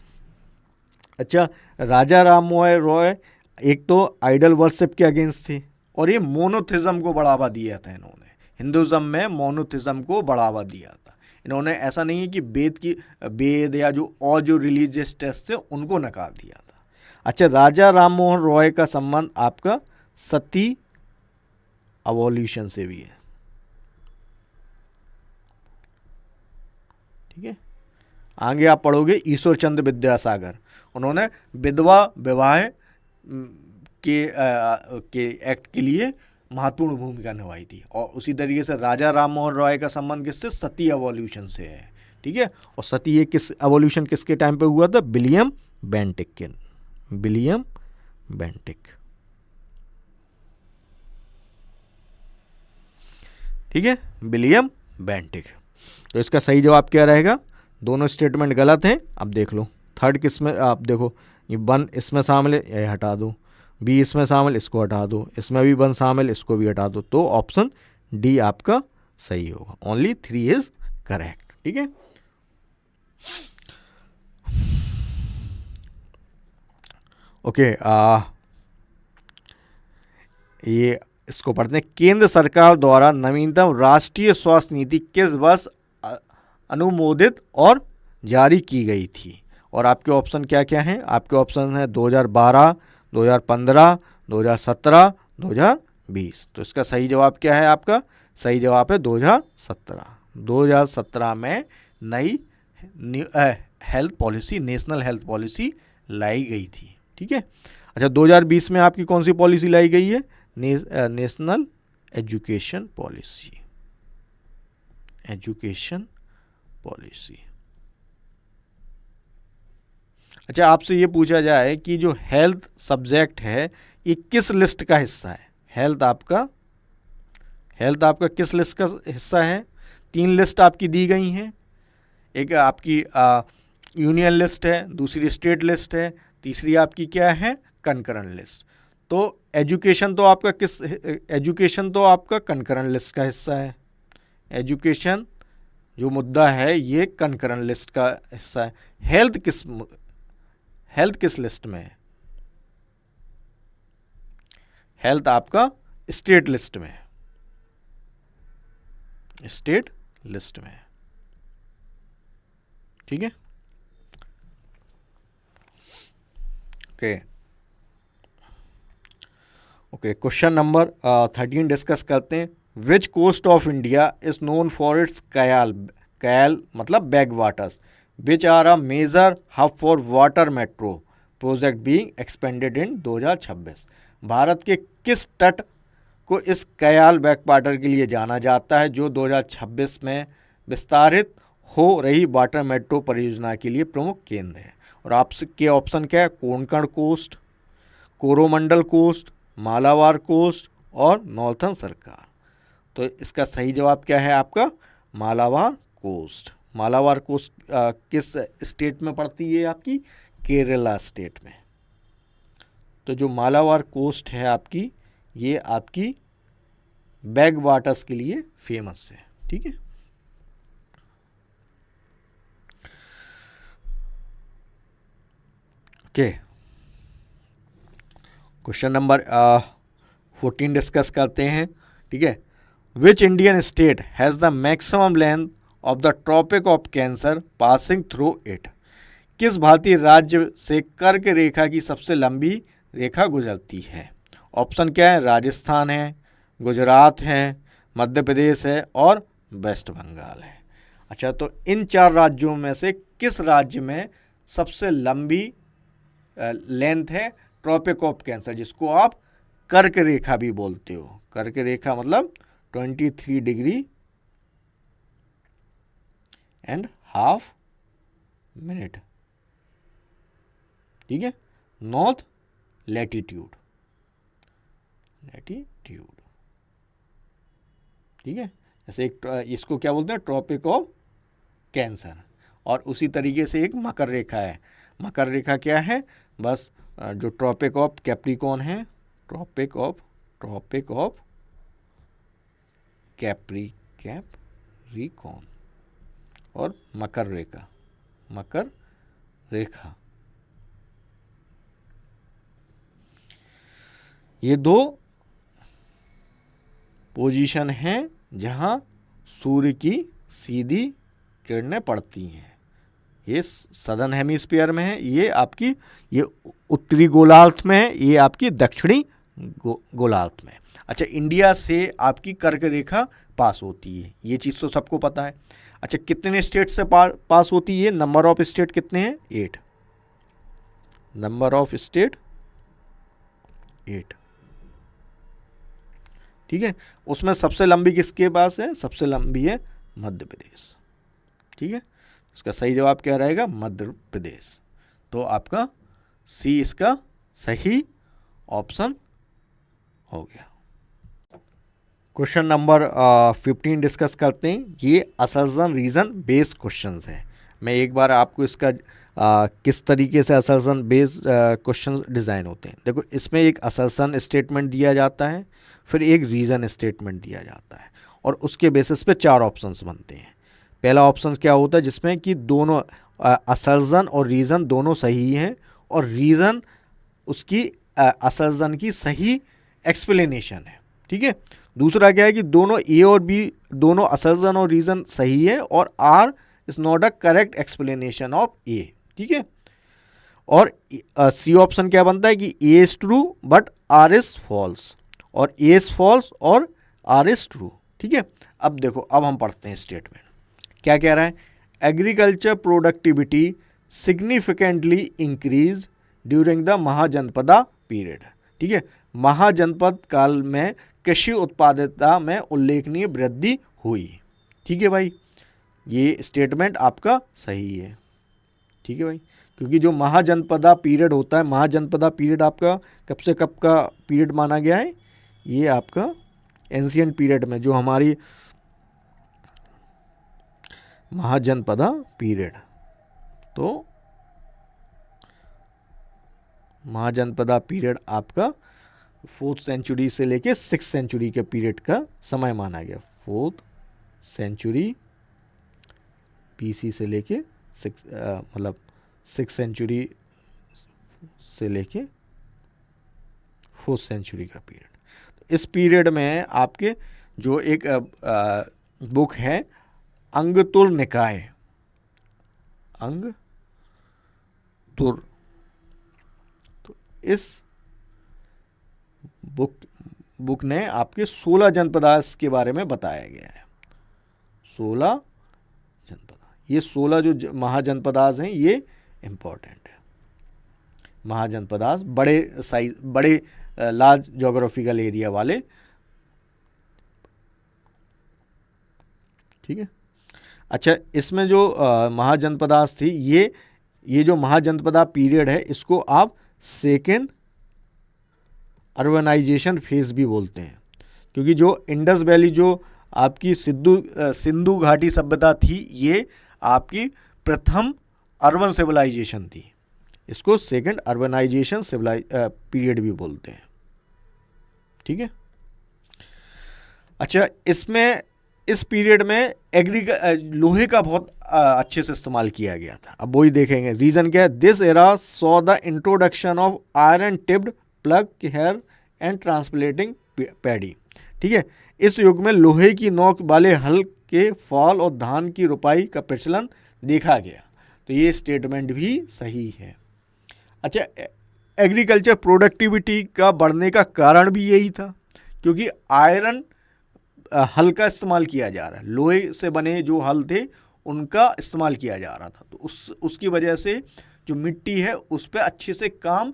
अच्छा, राजा राम मोहन रॉय एक तो आइडल वर्शिप के अगेंस्ट थे और ये मोनोथिज्म को बढ़ावा दिया था। इन्होंने हिंदुज़म में मोनोथिज्म को बढ़ावा दिया था। इन्होंने ऐसा नहीं है कि वेद या जो रिलीजियस टेस्ट थे उनको नकार दिया था। अच्छा, राजा राम मोहन रॉय का संबंध आपका सती अवोल्यूशन से भी है। ठीक है, आगे आप पढ़ोगे ईश्वर चंद्र विद्यासागर, उन्होंने विधवा विवाह के एक्ट के लिए महत्वपूर्ण भूमिका निभाई थी। और उसी तरीके से राजा राम मोहन रॉय का संबंध किससे, सती एवोल्यूशन से है। ठीक है, और सती ये एवोल्यूशन किसके टाइम पे हुआ था, विलियम बेंटिक। ठीक है, विलियम बेंटिक। तो इसका सही जवाब क्या रहेगा, दोनों स्टेटमेंट गलत हैं। अब देख लो थर्ड किस में, आप देखो ये 1 इसमें शामिल है, ये हटा दो, बी इसमें शामिल, इसको हटा दो, इसमें भी 1 शामिल, इसको भी हटा दो। तो ऑप्शन डी आपका सही होगा। Only 3 is correct. ठीक है, ओके, ये इसको पढ़ते हैं। केंद्र सरकार द्वारा नवीनतम राष्ट्रीय स्वास्थ्य नीति किस वर्ष अनुमोदित और जारी की गई थी। और आपके ऑप्शन क्या क्या हैं, आपके ऑप्शन हैं 2012, 2015, 2017, 2020। तो इसका सही जवाब क्या है, आपका सही जवाब है 2017। 2017 में नई health policy, national health policy लाई गई थी। ठीक है, अच्छा 2020 में आपकी कौन सी पॉलिसी लाई गई है, नेशनल एजुकेशन पॉलिसी। अच्छा, आपसे ये पूछा जाए कि जो हेल्थ सब्जेक्ट है ये किस लिस्ट का हिस्सा है। हेल्थ आपका किस लिस्ट का हिस्सा है। 3 लिस्ट आपकी दी गई हैं, एक आपकी यूनियन लिस्ट है, दूसरी स्टेट लिस्ट है, तीसरी आपकी क्या है, कंकरेंट लिस्ट। तो एजुकेशन तो आपका कंकरेंट लिस्ट का हिस्सा है। एजुकेशन जो मुद्दा है ये कंकरेंट लिस्ट का हिस्सा है। हेल्थ किस लिस्ट में है, हेल्थ आपका स्टेट लिस्ट में है। ठीक है, ओके, क्वेश्चन नंबर 13 डिस्कस करते हैं। Which coast of India is known for its kayal मतलब back waters which are a major hub for water metro project being expanded in 2026। भारत के किस तट को इस कयाल बैक वाटर के लिए जाना जाता है जो 2026 में विस्तारित हो रही वाटर मेट्रो परियोजना के लिए प्रमुख केंद्र है। और आपके ऑप्शन क्या है, Konkan coast, Coromandel coast, Malabar coast और नॉर्थर्न सरकार। तो इसका सही जवाब क्या है आपका, मालाबार कोस्ट। मालाबार कोस्ट किस स्टेट में पड़ती है, आपकी केरला स्टेट में। तो जो मालाबार कोस्ट है आपकी, ये आपकी बैक वाटर्स के लिए फेमस है। ठीक है, ओके, क्वेश्चन नंबर 14 डिस्कस करते हैं। ठीक है, which Indian state has the maximum length of the tropic of cancer passing through it? किस भारतीय राज्य से कर्क रेखा की सबसे लंबी रेखा गुजरती है? ऑप्शन क्या है? राजस्थान है, गुजरात है, मध्य प्रदेश है और वेस्ट बंगाल है। अच्छा, तो इन 4 राज्यों में से किस राज्य में सबसे लंबी लेंथ है ट्रॉपिक ऑफ कैंसर, जिसको आप कर्क रेखा भी बोलते हो? कर्क रेखा मतलब 23 डिग्री एंड हाफ मिनट, ठीक है, नॉर्थ लैटिट्यूड, ठीक है। जैसे एक इसको क्या बोलते हैं? Tropic of cancer. और उसी तरीके से एक मकर रेखा है। मकर रेखा क्या है? बस जो ट्रॉपिक ऑफ कैप्रिकॉर्न है, ट्रॉपिक ऑफ कैप्रिकॉर्न और मकर रेखा, ये 2 पोजीशन हैं जहां सूर्य की सीधी किरणें पड़ती हैं। ये सदर्न हेमिस्फीयर में है, ये आपकी ये उत्तरी गोलार्ध में है, ये आपकी दक्षिणी गोलार्ध में। अच्छा, इंडिया से आपकी कर्क रेखा पास होती है, ये चीज़ तो सबको पता है। अच्छा, कितने स्टेट से पास होती है? नंबर ऑफ स्टेट कितने हैं? 8। नंबर ऑफ स्टेट 8, ठीक है। उसमें सबसे लंबी किसके पास है? सबसे लंबी है मध्य प्रदेश, ठीक है। इसका सही जवाब क्या रहेगा? मध्य प्रदेश। तो आपका सी इसका सही ऑप्शन हो गया। क्वेश्चन नंबर 15 डिस्कस करते हैं। ये असर्जन रीजन बेस्ड क्वेश्चंस है। मैं एक बार आपको इसका किस तरीके से असर्जन बेस्ड क्वेश्चन डिज़ाइन होते हैं। देखो, इसमें एक असर्जन स्टेटमेंट दिया जाता है, फिर एक रीज़न स्टेटमेंट दिया जाता है और उसके बेसिस पे 4 ऑप्शंस बनते हैं। पहला ऑप्शन क्या होता है? जिसमें कि दोनों असर्जन और रीज़न दोनों सही हैं और रीज़न उसकी असर्जन की सही एक्सप्लेनेशन है, ठीक है। दूसरा क्या है कि दोनों ए और बी दोनों असर्जन और रीज़न सही है और R is not a correct explanation of A, ठीक है। और सी ऑप्शन क्या बनता है कि A is true but R is false, और ए इज़ फॉल्स और आर इज़ ट्रू, ठीक है। अब देखो, अब हम पढ़ते हैं स्टेटमेंट क्या कह रहा है। Agriculture productivity significantly increase during the Mahajanapada period, ठीक है। महाजनपद काल में कृषि उत्पादकता में उल्लेखनीय वृद्धि हुई, ठीक है भाई। ये स्टेटमेंट आपका सही है, ठीक है भाई, क्योंकि जो महाजनपदा पीरियड होता है, महाजनपदा पीरियड आपका कब से कब का पीरियड माना गया है? ये आपका एंशिएंट पीरियड में जो हमारी महाजनपदा पीरियड, तो महाजनपदा पीरियड आपका 4th सेंचुरी से लेके 6th सेंचुरी के पीरियड का समय माना गया। 4th सेंचुरी BC से लेके 6th सेंचुरी से लेके 4th सेंचुरी का पीरियड। तो इस पीरियड में आपके जो एक बुक है अंगतुर निकाय, अंगतुर, तो इस बुक ने आपके 16 जनपदास के बारे में बताया गया है। 16 जनपदा, ये 16 जो महाजनपदास हैं ये इम्पोर्टेंट है। महाजनपदास बड़े साइज, बड़े लार्ज जोग्राफिकल एरिया वाले, ठीक है। अच्छा, इसमें जो महाजनपदास थी, ये जो महाजनपदा पीरियड है, इसको आप सेकेंड अर्बनाइजेशन फेज भी बोलते हैं, क्योंकि जो इंडस वैली जो आपकी सिंधु घाटी सभ्यता थी, ये आपकी प्रथम अर्बन सिविलाइजेशन थी। इसको सेकेंड अर्बनाइजेशन पीरियड भी बोलते हैं, ठीक है। अच्छा, इसमें इस पीरियड में लोहे का बहुत अच्छे से इस्तेमाल किया गया था। अब वही देखेंगे। रीज़न क्या है? This era saw the introduction of iron tipped ploughshare and transplanting paddy, ठीक है। इस युग में लोहे की नोक वाले हल के फॉल और धान की रुपाई का प्रचलन देखा गया। तो ये स्टेटमेंट भी सही है। अच्छा, एग्रीकल्चर प्रोडक्टिविटी का बढ़ने का कारण भी यही था, क्योंकि आयरन हल का इस्तेमाल किया जा रहा है, लोहे से बने जो हल थे उनका इस्तेमाल किया जा रहा था। तो उसकी वजह से जो मिट्टी है उस पर अच्छे से काम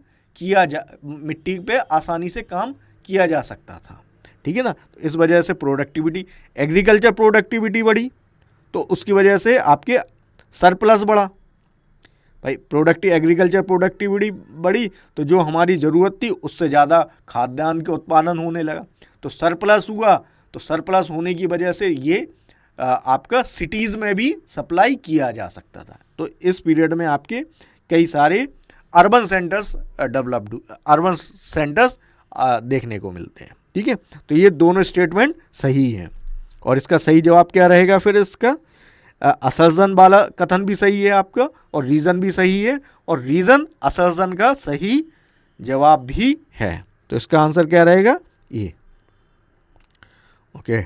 मिट्टी पे आसानी से काम किया जा सकता था, ठीक है ना। तो इस वजह से प्रोडक्टिविटी, एग्रीकल्चर प्रोडक्टिविटी बढ़ी, तो उसकी वजह से आपके सरप्लस बढ़ा। भाई एग्रीकल्चर प्रोडक्टिविटी बढ़ी तो जो हमारी ज़रूरत थी उससे ज़्यादा खाद्यान्न के उत्पादन होने लगा, तो सरप्लस हुआ। तो सरप्लस होने की वजह से ये आपका सिटीज़ में भी सप्लाई किया जा सकता था। तो इस पीरियड में आपके कई सारे अर्बन सेंटर्स देखने को मिलते हैं, ठीक है। तो ये दोनों स्टेटमेंट सही हैं। और इसका सही जवाब क्या रहेगा फिर? इसका असर्जन वाला कथन भी सही है आपका, और रीज़न भी सही है, और रीज़न असर्जन का सही जवाब भी है। तो इसका आंसर क्या रहेगा? ये। ओके।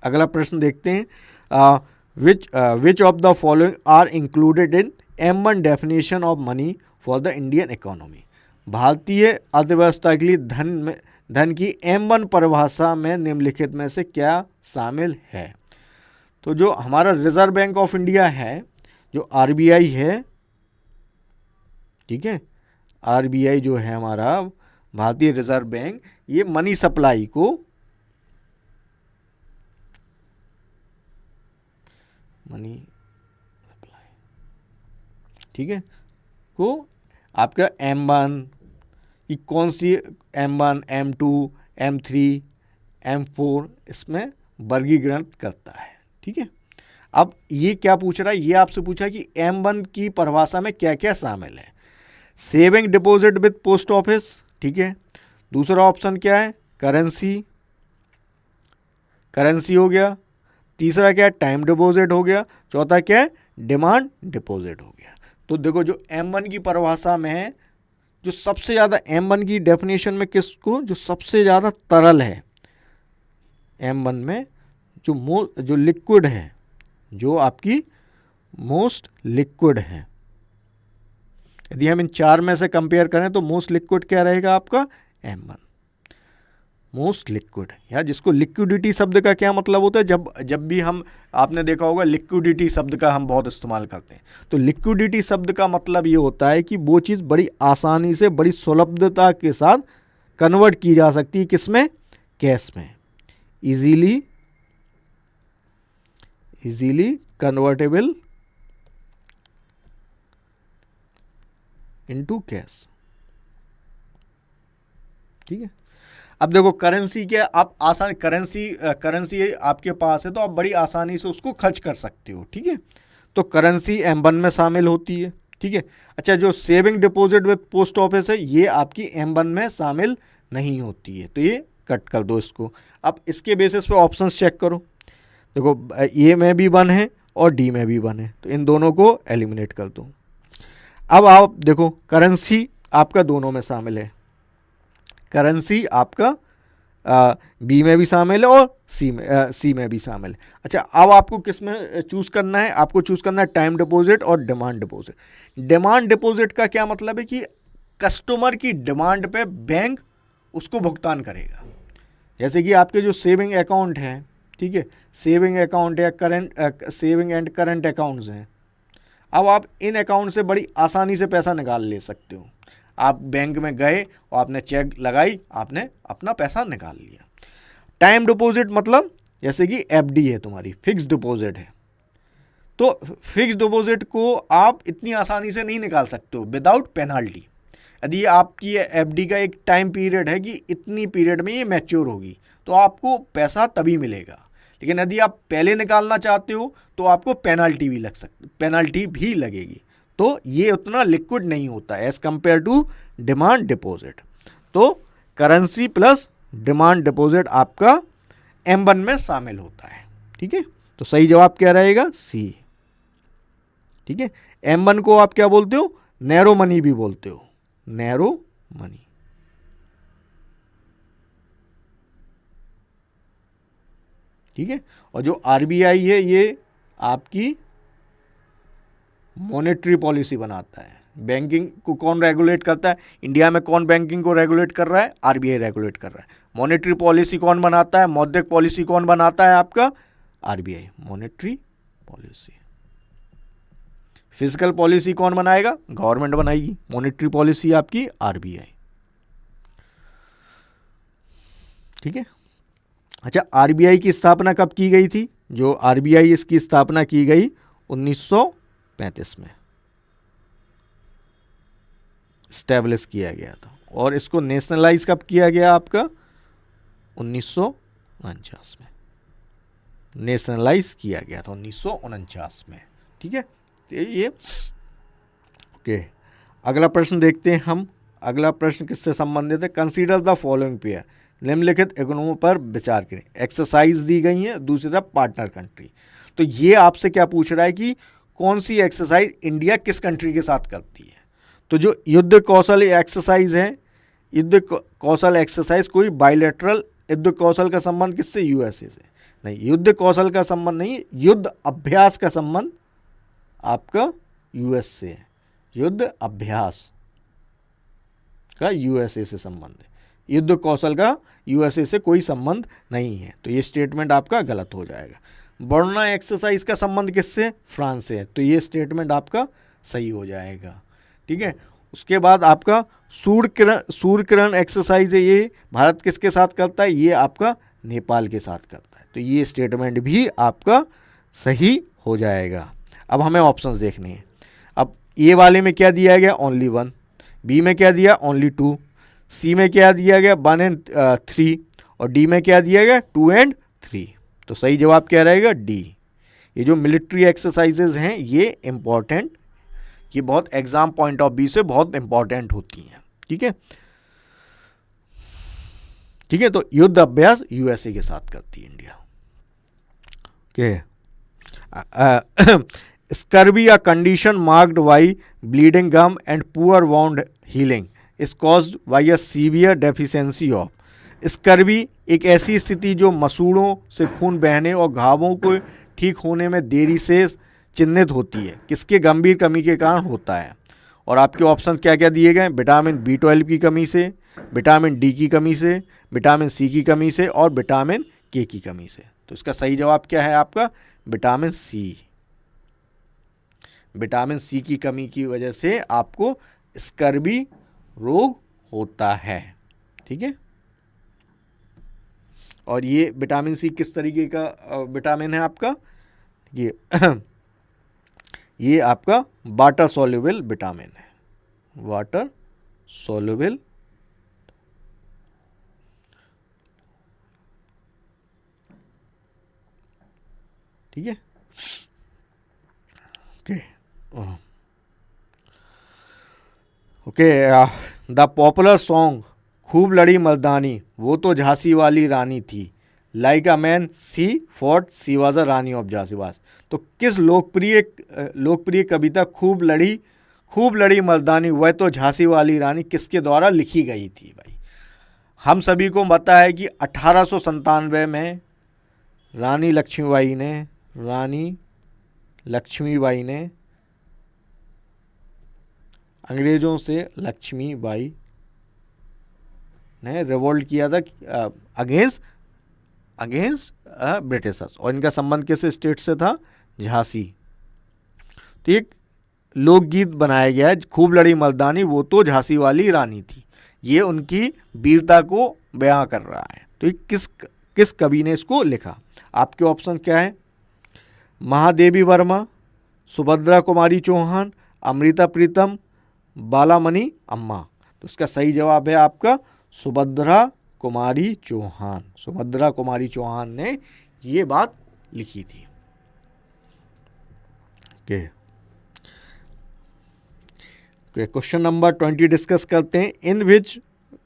अगला प्रश्न देखते हैं। Which of the following are included in M1 definition of money for the Indian economy? भारतीय अर्थव्यवस्था के लिए धन की M1 परिभाषा में निम्नलिखित में से क्या शामिल है? तो जो हमारा रिजर्व बैंक ऑफ इंडिया है, जो RBI है, ठीक है, RBI जो है हमारा भारतीय रिजर्व बैंक, ये मनी सप्लाई को ठीक है, को आपका M1 की कौन सी M1, M2, M3, M4 इसमें वर्गीकरण करता है, ठीक है। अब ये क्या पूछ रहा है? ये आपसे पूछा कि M1 की परिभाषा में क्या क्या शामिल है। Saving deposit with post office, ठीक है। दूसरा ऑप्शन क्या है? करेंसी हो गया। तीसरा क्या है? टाइम डिपॉजिट हो गया। चौथा क्या है? डिमांड डिपॉजिट हो गया। तो देखो, जो M1 की परिभाषा में है, जो सबसे ज़्यादा M1 की डेफिनेशन में किसको, जो सबसे ज़्यादा तरल है M1 में, जो लिक्विड है, जो आपकी मोस्ट लिक्विड है, यदि हम इन चार में से कंपेयर करें तो मोस्ट लिक्विड क्या रहेगा आपका? M1 most liquid. या जिसको लिक्विडिटी शब्द का क्या मतलब होता है? जब भी हम, आपने देखा होगा लिक्विडिटी शब्द का हम बहुत इस्तेमाल करते हैं। तो लिक्विडिटी शब्द का मतलब ये होता है कि वो चीज़ बड़ी आसानी से, बड़ी सुलभता के साथ कन्वर्ट की जा सकती है। किसमें? कैश में। इजीली कन्वर्टेबल इनटू कैश, ठीक है। अब देखो, करेंसी क्या, आप आसान करेंसी आपके पास है तो आप बड़ी आसानी से उसको खर्च कर सकते हो, ठीक है। तो करेंसी M1 में शामिल होती है, ठीक है। अच्छा, जो saving deposit with post office है, ये आपकी M1 में शामिल नहीं होती है, तो ये कट कर दो इसको। अब इसके बेसिस पे ऑप्शंस चेक करो। देखो, A में भी 1 है और D में भी 1 है, तो इन दोनों को एलिमिनेट कर दो। अब आप देखो, करेंसी आपका दोनों में शामिल है। करेंसी आपका बी में भी शामिल है और सी में भी शामिल है। अच्छा, अब आपको किस में चूज़ करना है? आपको चूज़ करना है टाइम डिपॉजिट और डिमांड डिपॉजिट। डिमांड डिपॉजिट का क्या मतलब है? कि कस्टमर की डिमांड पे बैंक उसको भुगतान करेगा। जैसे कि आपके जो सेविंग अकाउंट हैं, ठीक है, सेविंग अकाउंट या सेविंग एंड करंट अकाउंट्स हैं, अब आप इन अकाउंट से बड़ी आसानी से पैसा निकाल ले सकते हो। आप बैंक में गए और आपने चेक लगाई, आपने अपना पैसा निकाल लिया। टाइम डिपॉजिट मतलब जैसे कि FD है तुम्हारी, फिक्स डिपॉजिट है, तो फिक्स डिपॉजिट को आप इतनी आसानी से नहीं निकाल सकते हो विदाउट पेनाल्टी। यदि आपकी FD का एक टाइम पीरियड है कि इतनी पीरियड में ये मैच्योर होगी, तो आपको पैसा तभी मिलेगा। लेकिन यदि आप पहले निकालना चाहते हो तो आपको पेनाल्टी भी लगेगी। तो ये उतना लिक्विड नहीं होता as compare to demand deposit. तो करेंसी प्लस डिमांड डिपॉजिट आपका M1 में शामिल होता है, ठीक है। तो सही जवाब क्या रहेगा? C, ठीक है। M1 को आप क्या बोलते हो? नैरो मनी भी बोलते हो, नैरो मनी। ठीक है। और जो आरबीआई है ये आपकी मॉनेटरी पॉलिसी बनाता है। बैंकिंग को कौन रेगुलेट करता है? इंडिया में कौन बैंकिंग को रेगुलेट कर रहा है? आरबीआई रेगुलेट कर रहा है। मॉनेटरी पॉलिसी कौन बनाता है? मौद्रिक पॉलिसी कौन बनाता है? आपका RBI, monetary policy. Physical policy कौन बनाएगा? गवर्नमेंट बनाएगी। मॉनेटरी पॉलिसी आपकी आरबीआई। ठीक है। अच्छा, आरबीआई की स्थापना कब की गई थी? जो आरबीआई इसकी स्थापना की गई 1935 में स्टैब्लिश किया गया था। और इसको नेशनलाइज कब किया गया? आपका 1949 में नेशनलाइज किया गया था, 1949 में। ठीक है, तो ये ओके। अगला प्रश्न देखते हैं हम। अगला प्रश्न किससे संबंधित है? कंसीडर द फॉलोइंग पेयर, निम्नलिखित इकोनॉमी पर विचार करें। एक्सरसाइज दी गई है, दूसरी तरफ पार्टनर कंट्री। तो ये आपसे क्या पूछ रहा है कि कौन सी एक्सरसाइज इंडिया किस कंट्री के साथ करती है। तो जो युद्ध कौशल एक्सरसाइज है, युद्ध कौशल एक्सरसाइज कोई बायलैटरल युद्ध कौशल का संबंध किससे? यूएसए से नहीं। युद्ध कौशल का संबंध नहीं, युद्ध अभ्यास का संबंध आपका यूएस से है। युद्ध अभ्यास का यूएसए से संबंध है, युद्ध कौशल का यूएसए से कोई संबंध नहीं है। तो ये स्टेटमेंट आपका गलत हो जाएगा। बर्ना एक्सरसाइज का संबंध किससे? फ्रांस से है। तो ये स्टेटमेंट आपका सही हो जाएगा। ठीक है। उसके बाद आपका सूर्य किरण एक्सरसाइज है, ये भारत किसके साथ करता है? ये आपका नेपाल के साथ करता है। तो ये स्टेटमेंट भी आपका सही हो जाएगा। अब हमें ऑप्शंस देखने हैं। अब ए वाले में क्या दिया गया? ओनली 1। बी में क्या दिया? ओनली 2। सी में क्या दिया गया? 1 and 3। और डी में क्या दिया गया? 2 and 3। तो सही जवाब क्या रहेगा? डी। ये जो मिलिट्री एक्सरसाइजेज हैं ये इंपॉर्टेंट, ये बहुत एग्जाम पॉइंट ऑफ व्यू से बहुत इंपॉर्टेंट होती हैं। ठीक है, ठीक है। तो युद्ध अभ्यास यूएसए के साथ करती है India. Okay. Scurvy, a condition marked by bleeding gum and poor wound healing, is caused by a severe deficiency of. Scurvy एक ऐसी स्थिति जो मसूड़ों से खून बहने और घावों को ठीक होने में देरी से चिन्हित होती है, किसके गंभीर कमी के कारण होता है। और आपके ऑप्शन क्या क्या दिए गए? विटामिन B12 की कमी से, विटामिन डी की कमी से, विटामिन सी की कमी से और विटामिन के की कमी से। तो इसका सही जवाब क्या है आपका? Vitamin C. विटामिन सी की कमी की वजह से आपको स्कर्वी रोग होता है। ठीक है। और ये विटामिन सी किस तरीके का विटामिन है आपका? ये आपका वाटर सॉल्युबल विटामिन है, वाटर सॉल्युबल। ठीक है, okay okay. The popular song खूब लड़ी मर्दानी वो तो झांसी वाली रानी थी, like a man she fought she was a Rani of झांसीबाज। तो किस लोकप्रिय कविता खूब लड़ी मर्दानी वह तो झांसी वाली रानी किसके द्वारा लिखी गई थी? भाई हम सभी को पता है कि 1897 में रानी लक्ष्मीबाई ने अंग्रेजों से लक्ष्मीबाई ने रिवोल्ट किया था अगेंस्ट ब्रिटिशर्स। और इनका संबंध किस स्टेट से था? झांसी। तो एक लोकगीत बनाया गया है, खूब लड़ी मर्दानी वो तो झांसी वाली रानी थी। ये उनकी वीरता को बयां कर रहा है। तो ये किस कवि ने इसको लिखा? आपके ऑप्शन क्या है? महादेवी वर्मा, सुभद्रा कुमारी चौहान, अमृता प्रीतम, बालामणि अम्मा। तो इसका सही जवाब है आपका सुभद्रा कुमारी चौहान। सुभद्रा कुमारी चौहान ने ये बात लिखी थी। क्वेश्चन नंबर 20 डिस्कस करते हैं।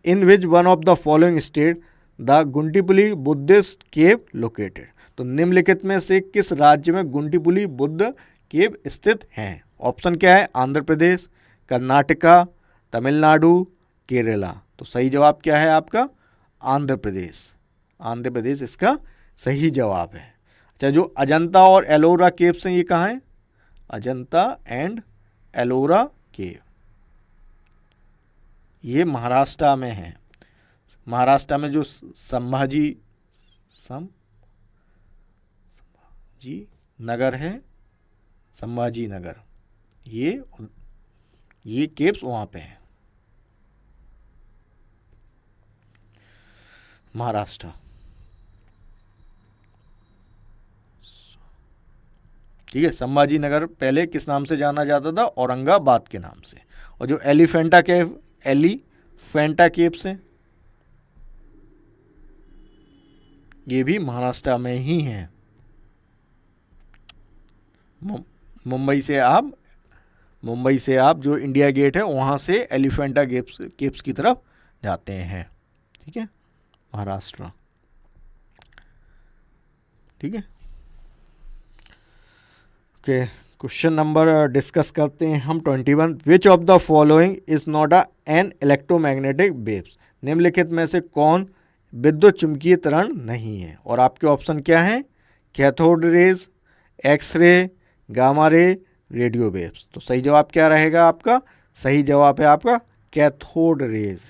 In which one of the following state the Guntupalli Buddhist cave located. तो निम्नलिखित में से किस राज्य में गुंटीपुली बुद्ध केव स्थित हैं? ऑप्शन क्या है? आंध्र प्रदेश, कर्नाटका, तमिलनाडु, केरला। तो सही जवाब क्या है आपका? आंध्र प्रदेश। आंध्र प्रदेश इसका सही जवाब है। अच्छा, जो अजंता और एलोरा केव्स हैं ये कहाँ हैं? अजंता एंड एलोरा केव, ये महाराष्ट्र में है। महाराष्ट्र में जो संभाजी नगर है, संभाजी नगर, ये केव्स वहाँ पे हैं, महाराष्ट्र। ठीक है, संभाजी नगर पहले किस नाम से जाना जाता था? औरंगाबाद के नाम से। और जो एलिफेंटा केव्स हैं, ये भी महाराष्ट्र में ही हैं। मुंबई से आप जो इंडिया गेट है वहाँ से एलिफेंटा केव्स की तरफ जाते हैं। ठीक है, महाराष्ट्र। ठीक है, ओके। क्वेश्चन नंबर डिस्कस करते हैं हम 21। विच of the following is not an electromagnetic waves? निम्नलिखित में से कौन विद्युत चुंबकीय तरंग नहीं है? और आपके ऑप्शन क्या हैं? Cathode rays, X ray, gamma ray, radio waves. तो सही जवाब क्या रहेगा आपका? सही जवाब है आपका कैथोड रेज।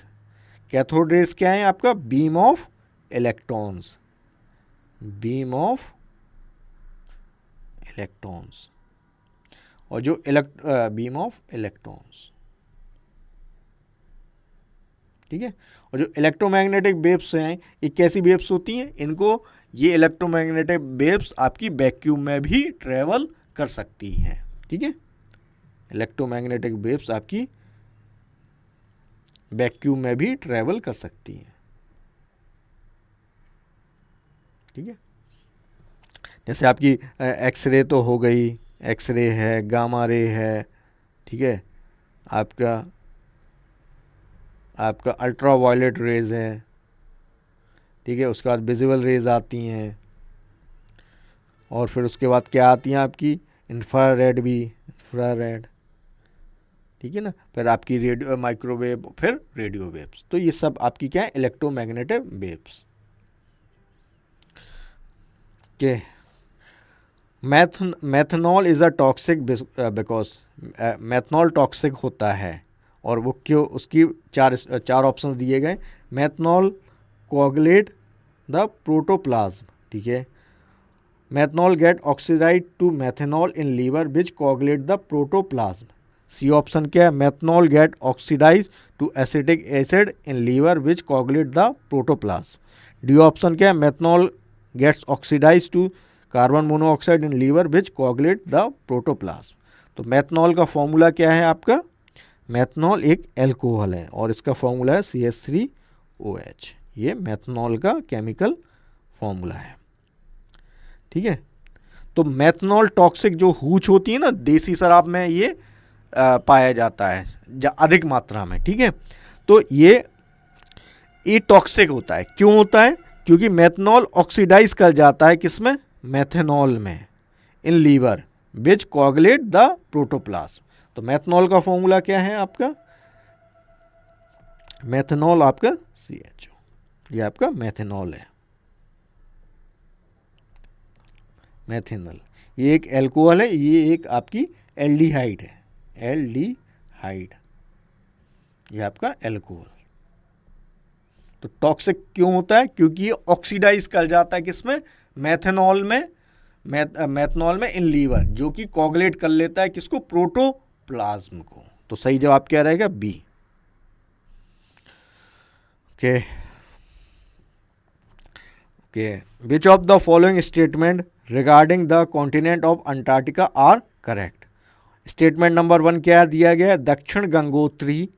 कैथोड रेज क्या है आपका? Beam of electrons, beam of electrons. और जो बीम ऑफ इलेक्ट्रॉन्स, ठीक है। और जो इलेक्ट्रोमैग्नेटिक वेव्स हैं ये कैसी वेव्स होती हैं? इनको, ये इलेक्ट्रोमैग्नेटिक वेव्स आपकी वैक्यूम में भी ट्रेवल कर सकती हैं। ठीक है, इलेक्ट्रोमैग्नेटिक वेव्स आपकी वैक्यूम में भी ट्रेवल कर सकती हैं। ठीक है, जैसे आपकी एक्सरे तो हो गई, एक्सरे है, गामा रे है, ठीक है, आपका अल्ट्रा वायलेट रेज है, ठीक है, उसके बाद विजिबल रेज आती हैं, और फिर उसके बाद क्या आती हैं आपकी? इंफ्रारेड भी, इंफ्रारेड, ठीक है ना, फिर आपकी रेडियो, माइक्रोवेव, फिर रेडियो वेव्स। तो ये सब आपकी क्या है? इलेक्ट्रोमैग्नेटिक वेव्स के। Methanol is a toxic because, methanol toxic होता है, और वो क्यों? उसकी चार ऑप्शन दिए गए। मैथनॉल कोगुलेट द प्रोटोप्लाज्म, ठीक है। Methanol get oxidise to methanol in liver which coagulate the protoplasm. C option क्या है? Methanol get oxidise to acetic acid in liver which coagulate the protoplasm. D option क्या है? Methanol gets oxidise to carbon monoxide in liver which coagulate the protoplasm. तो methanol का formula क्या है आपका? Methanol एक एल्कोहल है और इसका फॉर्मूला है CH3OH। ये मैथनॉल का केमिकल फॉर्मूला है। ठीक है, तो मैथनॉल टॉक्सिक जो हूच होती है ना, देसी शराब में ये पाया जाता है अधिक मात्रा में। ठीक है, तो ये टॉक्सिक होता है। क्यों होता है? क्योंकि मैथनॉल ऑक्सीडाइज कर जाता है किसमें? मैथनॉल में, in liver which coagulate the protoplasm. तो मैथनॉल का फॉर्मूला क्या है आपका? मैथनॉल आपका CHO, ये आपका मैथनॉल है, मैथेनॉल। ये एक एल्कोहल है, ये एक आपकी एल्डिहाइड है, एल्डिहाइड, ये आपका एल्कोहल। तो टॉक्सिक क्यों होता है? क्योंकि ये ऑक्सीडाइज कर जाता है किसमें? मैथनॉल में, मैथनॉल में इन लीवर, जो कि कोगुलेट कर लेता है किसको? प्रोटोप्लाज्म को। तो सही जवाब क्या रहेगा? B. Okay, which of the following statement regarding the continent of Antarctica are correct? Statement number 1 क्या दिया गया है? दक्षिण Gangotri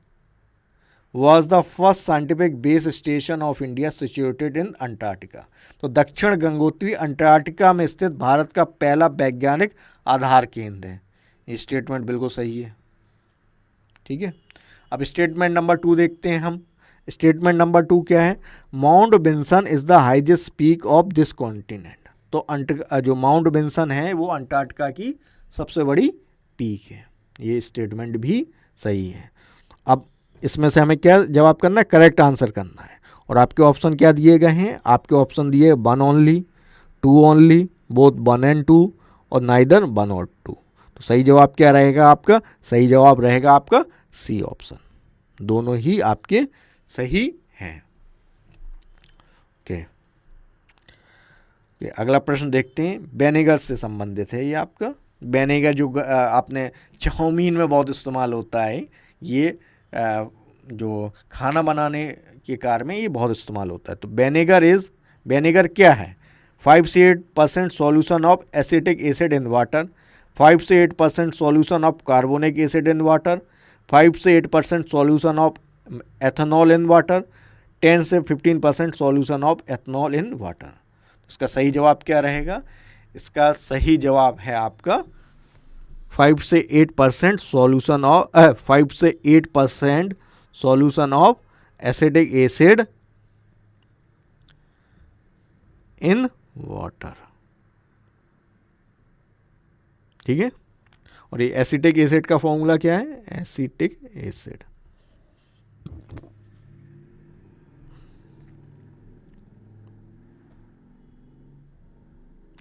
was the first scientific base station of India situated in Antarctica। तो दक्षिण गंगोत्री अंटार्कटिका में स्थित भारत का पहला वैज्ञानिक आधार केंद्र है। ये स्टेटमेंट बिल्कुल सही है। ठीक है, अब स्टेटमेंट नंबर 2 देखते हैं हम। स्टेटमेंट नंबर 2 क्या है? Mount Vinson is the highest peak of this continent. तो जो माउंट विंसन है वो अंटार्कटिका की सबसे बड़ी पीक है। ये स्टेटमेंट भी सही है। अब इसमें से हमें क्या जवाब करना है? करेक्ट आंसर करना है। और आपके ऑप्शन क्या दिए गए हैं? आपके ऑप्शन दिए 1 ओनली, 2 ओनली, बोथ 1 and 2, और नाइदर 1 और 2। तो सही जवाब क्या रहेगा आपका? सही जवाब रहेगा आपका सी ऑप्शन। दोनों ही आपके सही हैं। ओके, अगला प्रश्न देखते हैं। विनेगर से संबंधित है ये आपका। विनेगर जो आपने चाउमीन में बहुत इस्तेमाल होता है, ये जो खाना बनाने के कार्य में ये बहुत इस्तेमाल होता है। तो विनेगर क्या है? 5 से 8% solution of acetic acid in water, 5 से 8% solution of carbonic acid in water, 5 से 8% solution of ethanol in water, 10 से 15% solution of ethanol in water. इसका सही जवाब क्या रहेगा? इसका सही जवाब है आपका 5 से 8% सॉल्यूशन ऑफ 5 से 8% solution of acidic acid in water. ठीक है, और ये एसिटिक एसिड का फॉर्मूला क्या है? Acetic acid.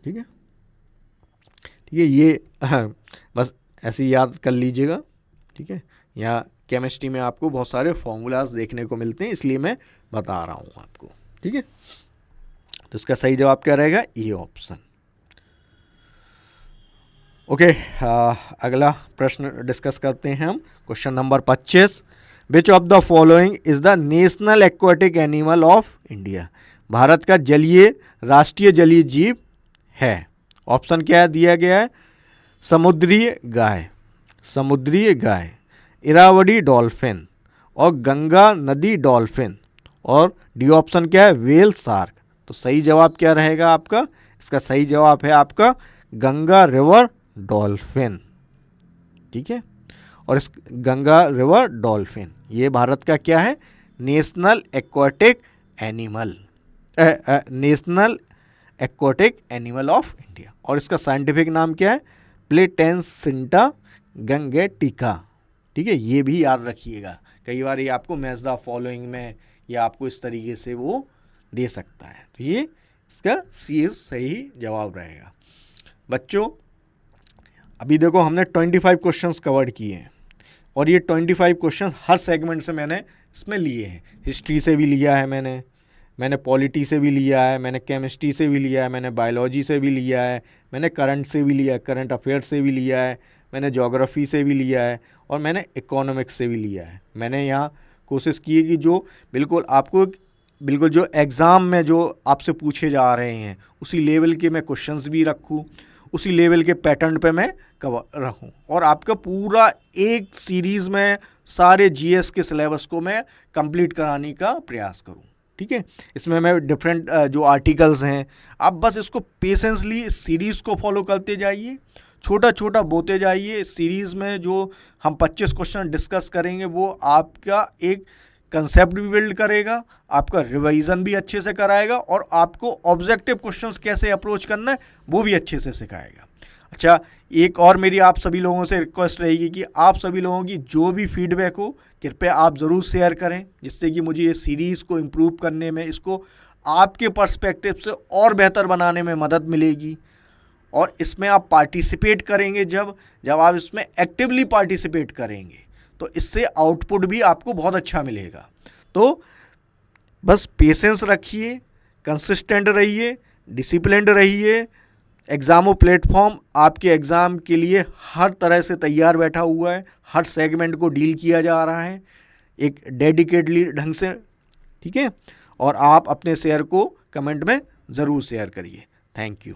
ठीक है, ये बस ऐसे याद कर लीजिएगा। ठीक है, यहाँ केमिस्ट्री में आपको बहुत सारे फॉर्मूलाज देखने को मिलते हैं, इसलिए मैं बता रहा हूँ आपको। ठीक है, तो इसका सही जवाब क्या रहेगा? ये ऑप्शन। ओके, अगला प्रश्न डिस्कस करते हैं हम। Question number 25, which of the following is the national aquatic animal of India? Bharat का राष्ट्रीय जलीय जीव है। ऑप्शन क्या दिया गया है? समुद्रीय गाय, इरावदी डॉल्फिन, और गंगा नदी डॉल्फिन, और डी ऑप्शन क्या है? Whale shark. तो सही जवाब क्या रहेगा आपका? इसका सही जवाब है आपका गंगा रिवर डॉल्फिन। ठीक है, और इस गंगा रिवर डॉल्फिन ये भारत का क्या है? National aquatic animal of India. और इसका साइंटिफिक नाम क्या है? प्लेटेंसिटा गंगेटिका। ठीक है, ये भी याद रखिएगा, कई बार ये आपको मैच द फॉलोइंग में या आपको इस तरीके से वो दे सकता है। तो ये इसका सी सही जवाब रहेगा। बच्चों, अभी देखो हमने 25 क्वेश्चंस कवर किए हैं, और ये 25 क्वेश्चन हर सेगमेंट से मैंने इसमें लिए हैं। हिस्ट्री से भी लिया है मैंने पॉलिटी से भी लिया है, मैंने केमिस्ट्री से भी लिया है, मैंने बायोलॉजी से भी लिया है, मैंने करंट से भी लिया है, करंट अफेयर्स से भी लिया है, मैंने ज्योग्राफी से भी लिया है, और मैंने इकोनॉमिक्स से भी लिया है। मैंने यहाँ कोशिश की है कि जो बिल्कुल जो एग्ज़ाम में जो आपसे पूछे जा रहे हैं उसी लेवल के मैं क्वेश्चंस भी रखूँ, उसी लेवल के पैटर्न पे मैं कवर रखूँ, और आपका पूरा एक सीरीज़ में सारे जीएस के सिलेबस को मैं कंप्लीट कराने का प्रयास करूँ। ठीक है, इसमें मैं डिफरेंट जो आर्टिकल्स हैं, आप बस इसको पेशेंसली इस सीरीज़ को फॉलो करते जाइए, छोटा छोटा बोते जाइए। इस सीरीज़ में जो हम 25 क्वेश्चन डिस्कस करेंगे वो आपका एक कंसेप्ट भी बिल्ड करेगा, आपका रिवीजन भी अच्छे से कराएगा, और आपको ऑब्जेक्टिव क्वेश्चंस कैसे अप्रोच करना है वो भी अच्छे से सिखाएगा। अच्छा, एक और मेरी आप सभी लोगों से रिक्वेस्ट रहेगी कि आप सभी लोगों की जो भी फीडबैक हो कृपया आप ज़रूर शेयर करें, जिससे कि मुझे ये सीरीज़ को इम्प्रूव करने में, इसको आपके पर्सपेक्टिव से और बेहतर बनाने में मदद मिलेगी। और इसमें आप पार्टिसिपेट करेंगे, जब आप इसमें एक्टिवली पार्टिसिपेट करेंगे तो इससे आउटपुट भी आपको बहुत अच्छा मिलेगा। तो बस पेशेंस रखिए, कंसिस्टेंट रहिए, डिसिप्लिन्ड रहिए। एग्ज़ामो प्लेटफॉर्म आपके एग्ज़ाम के लिए हर तरह से तैयार बैठा हुआ है, हर सेगमेंट को डील किया जा रहा है एक डेडिकेटली ढंग से। ठीक है, और आप अपने शेयर को कमेंट में ज़रूर शेयर करिए। Thank you.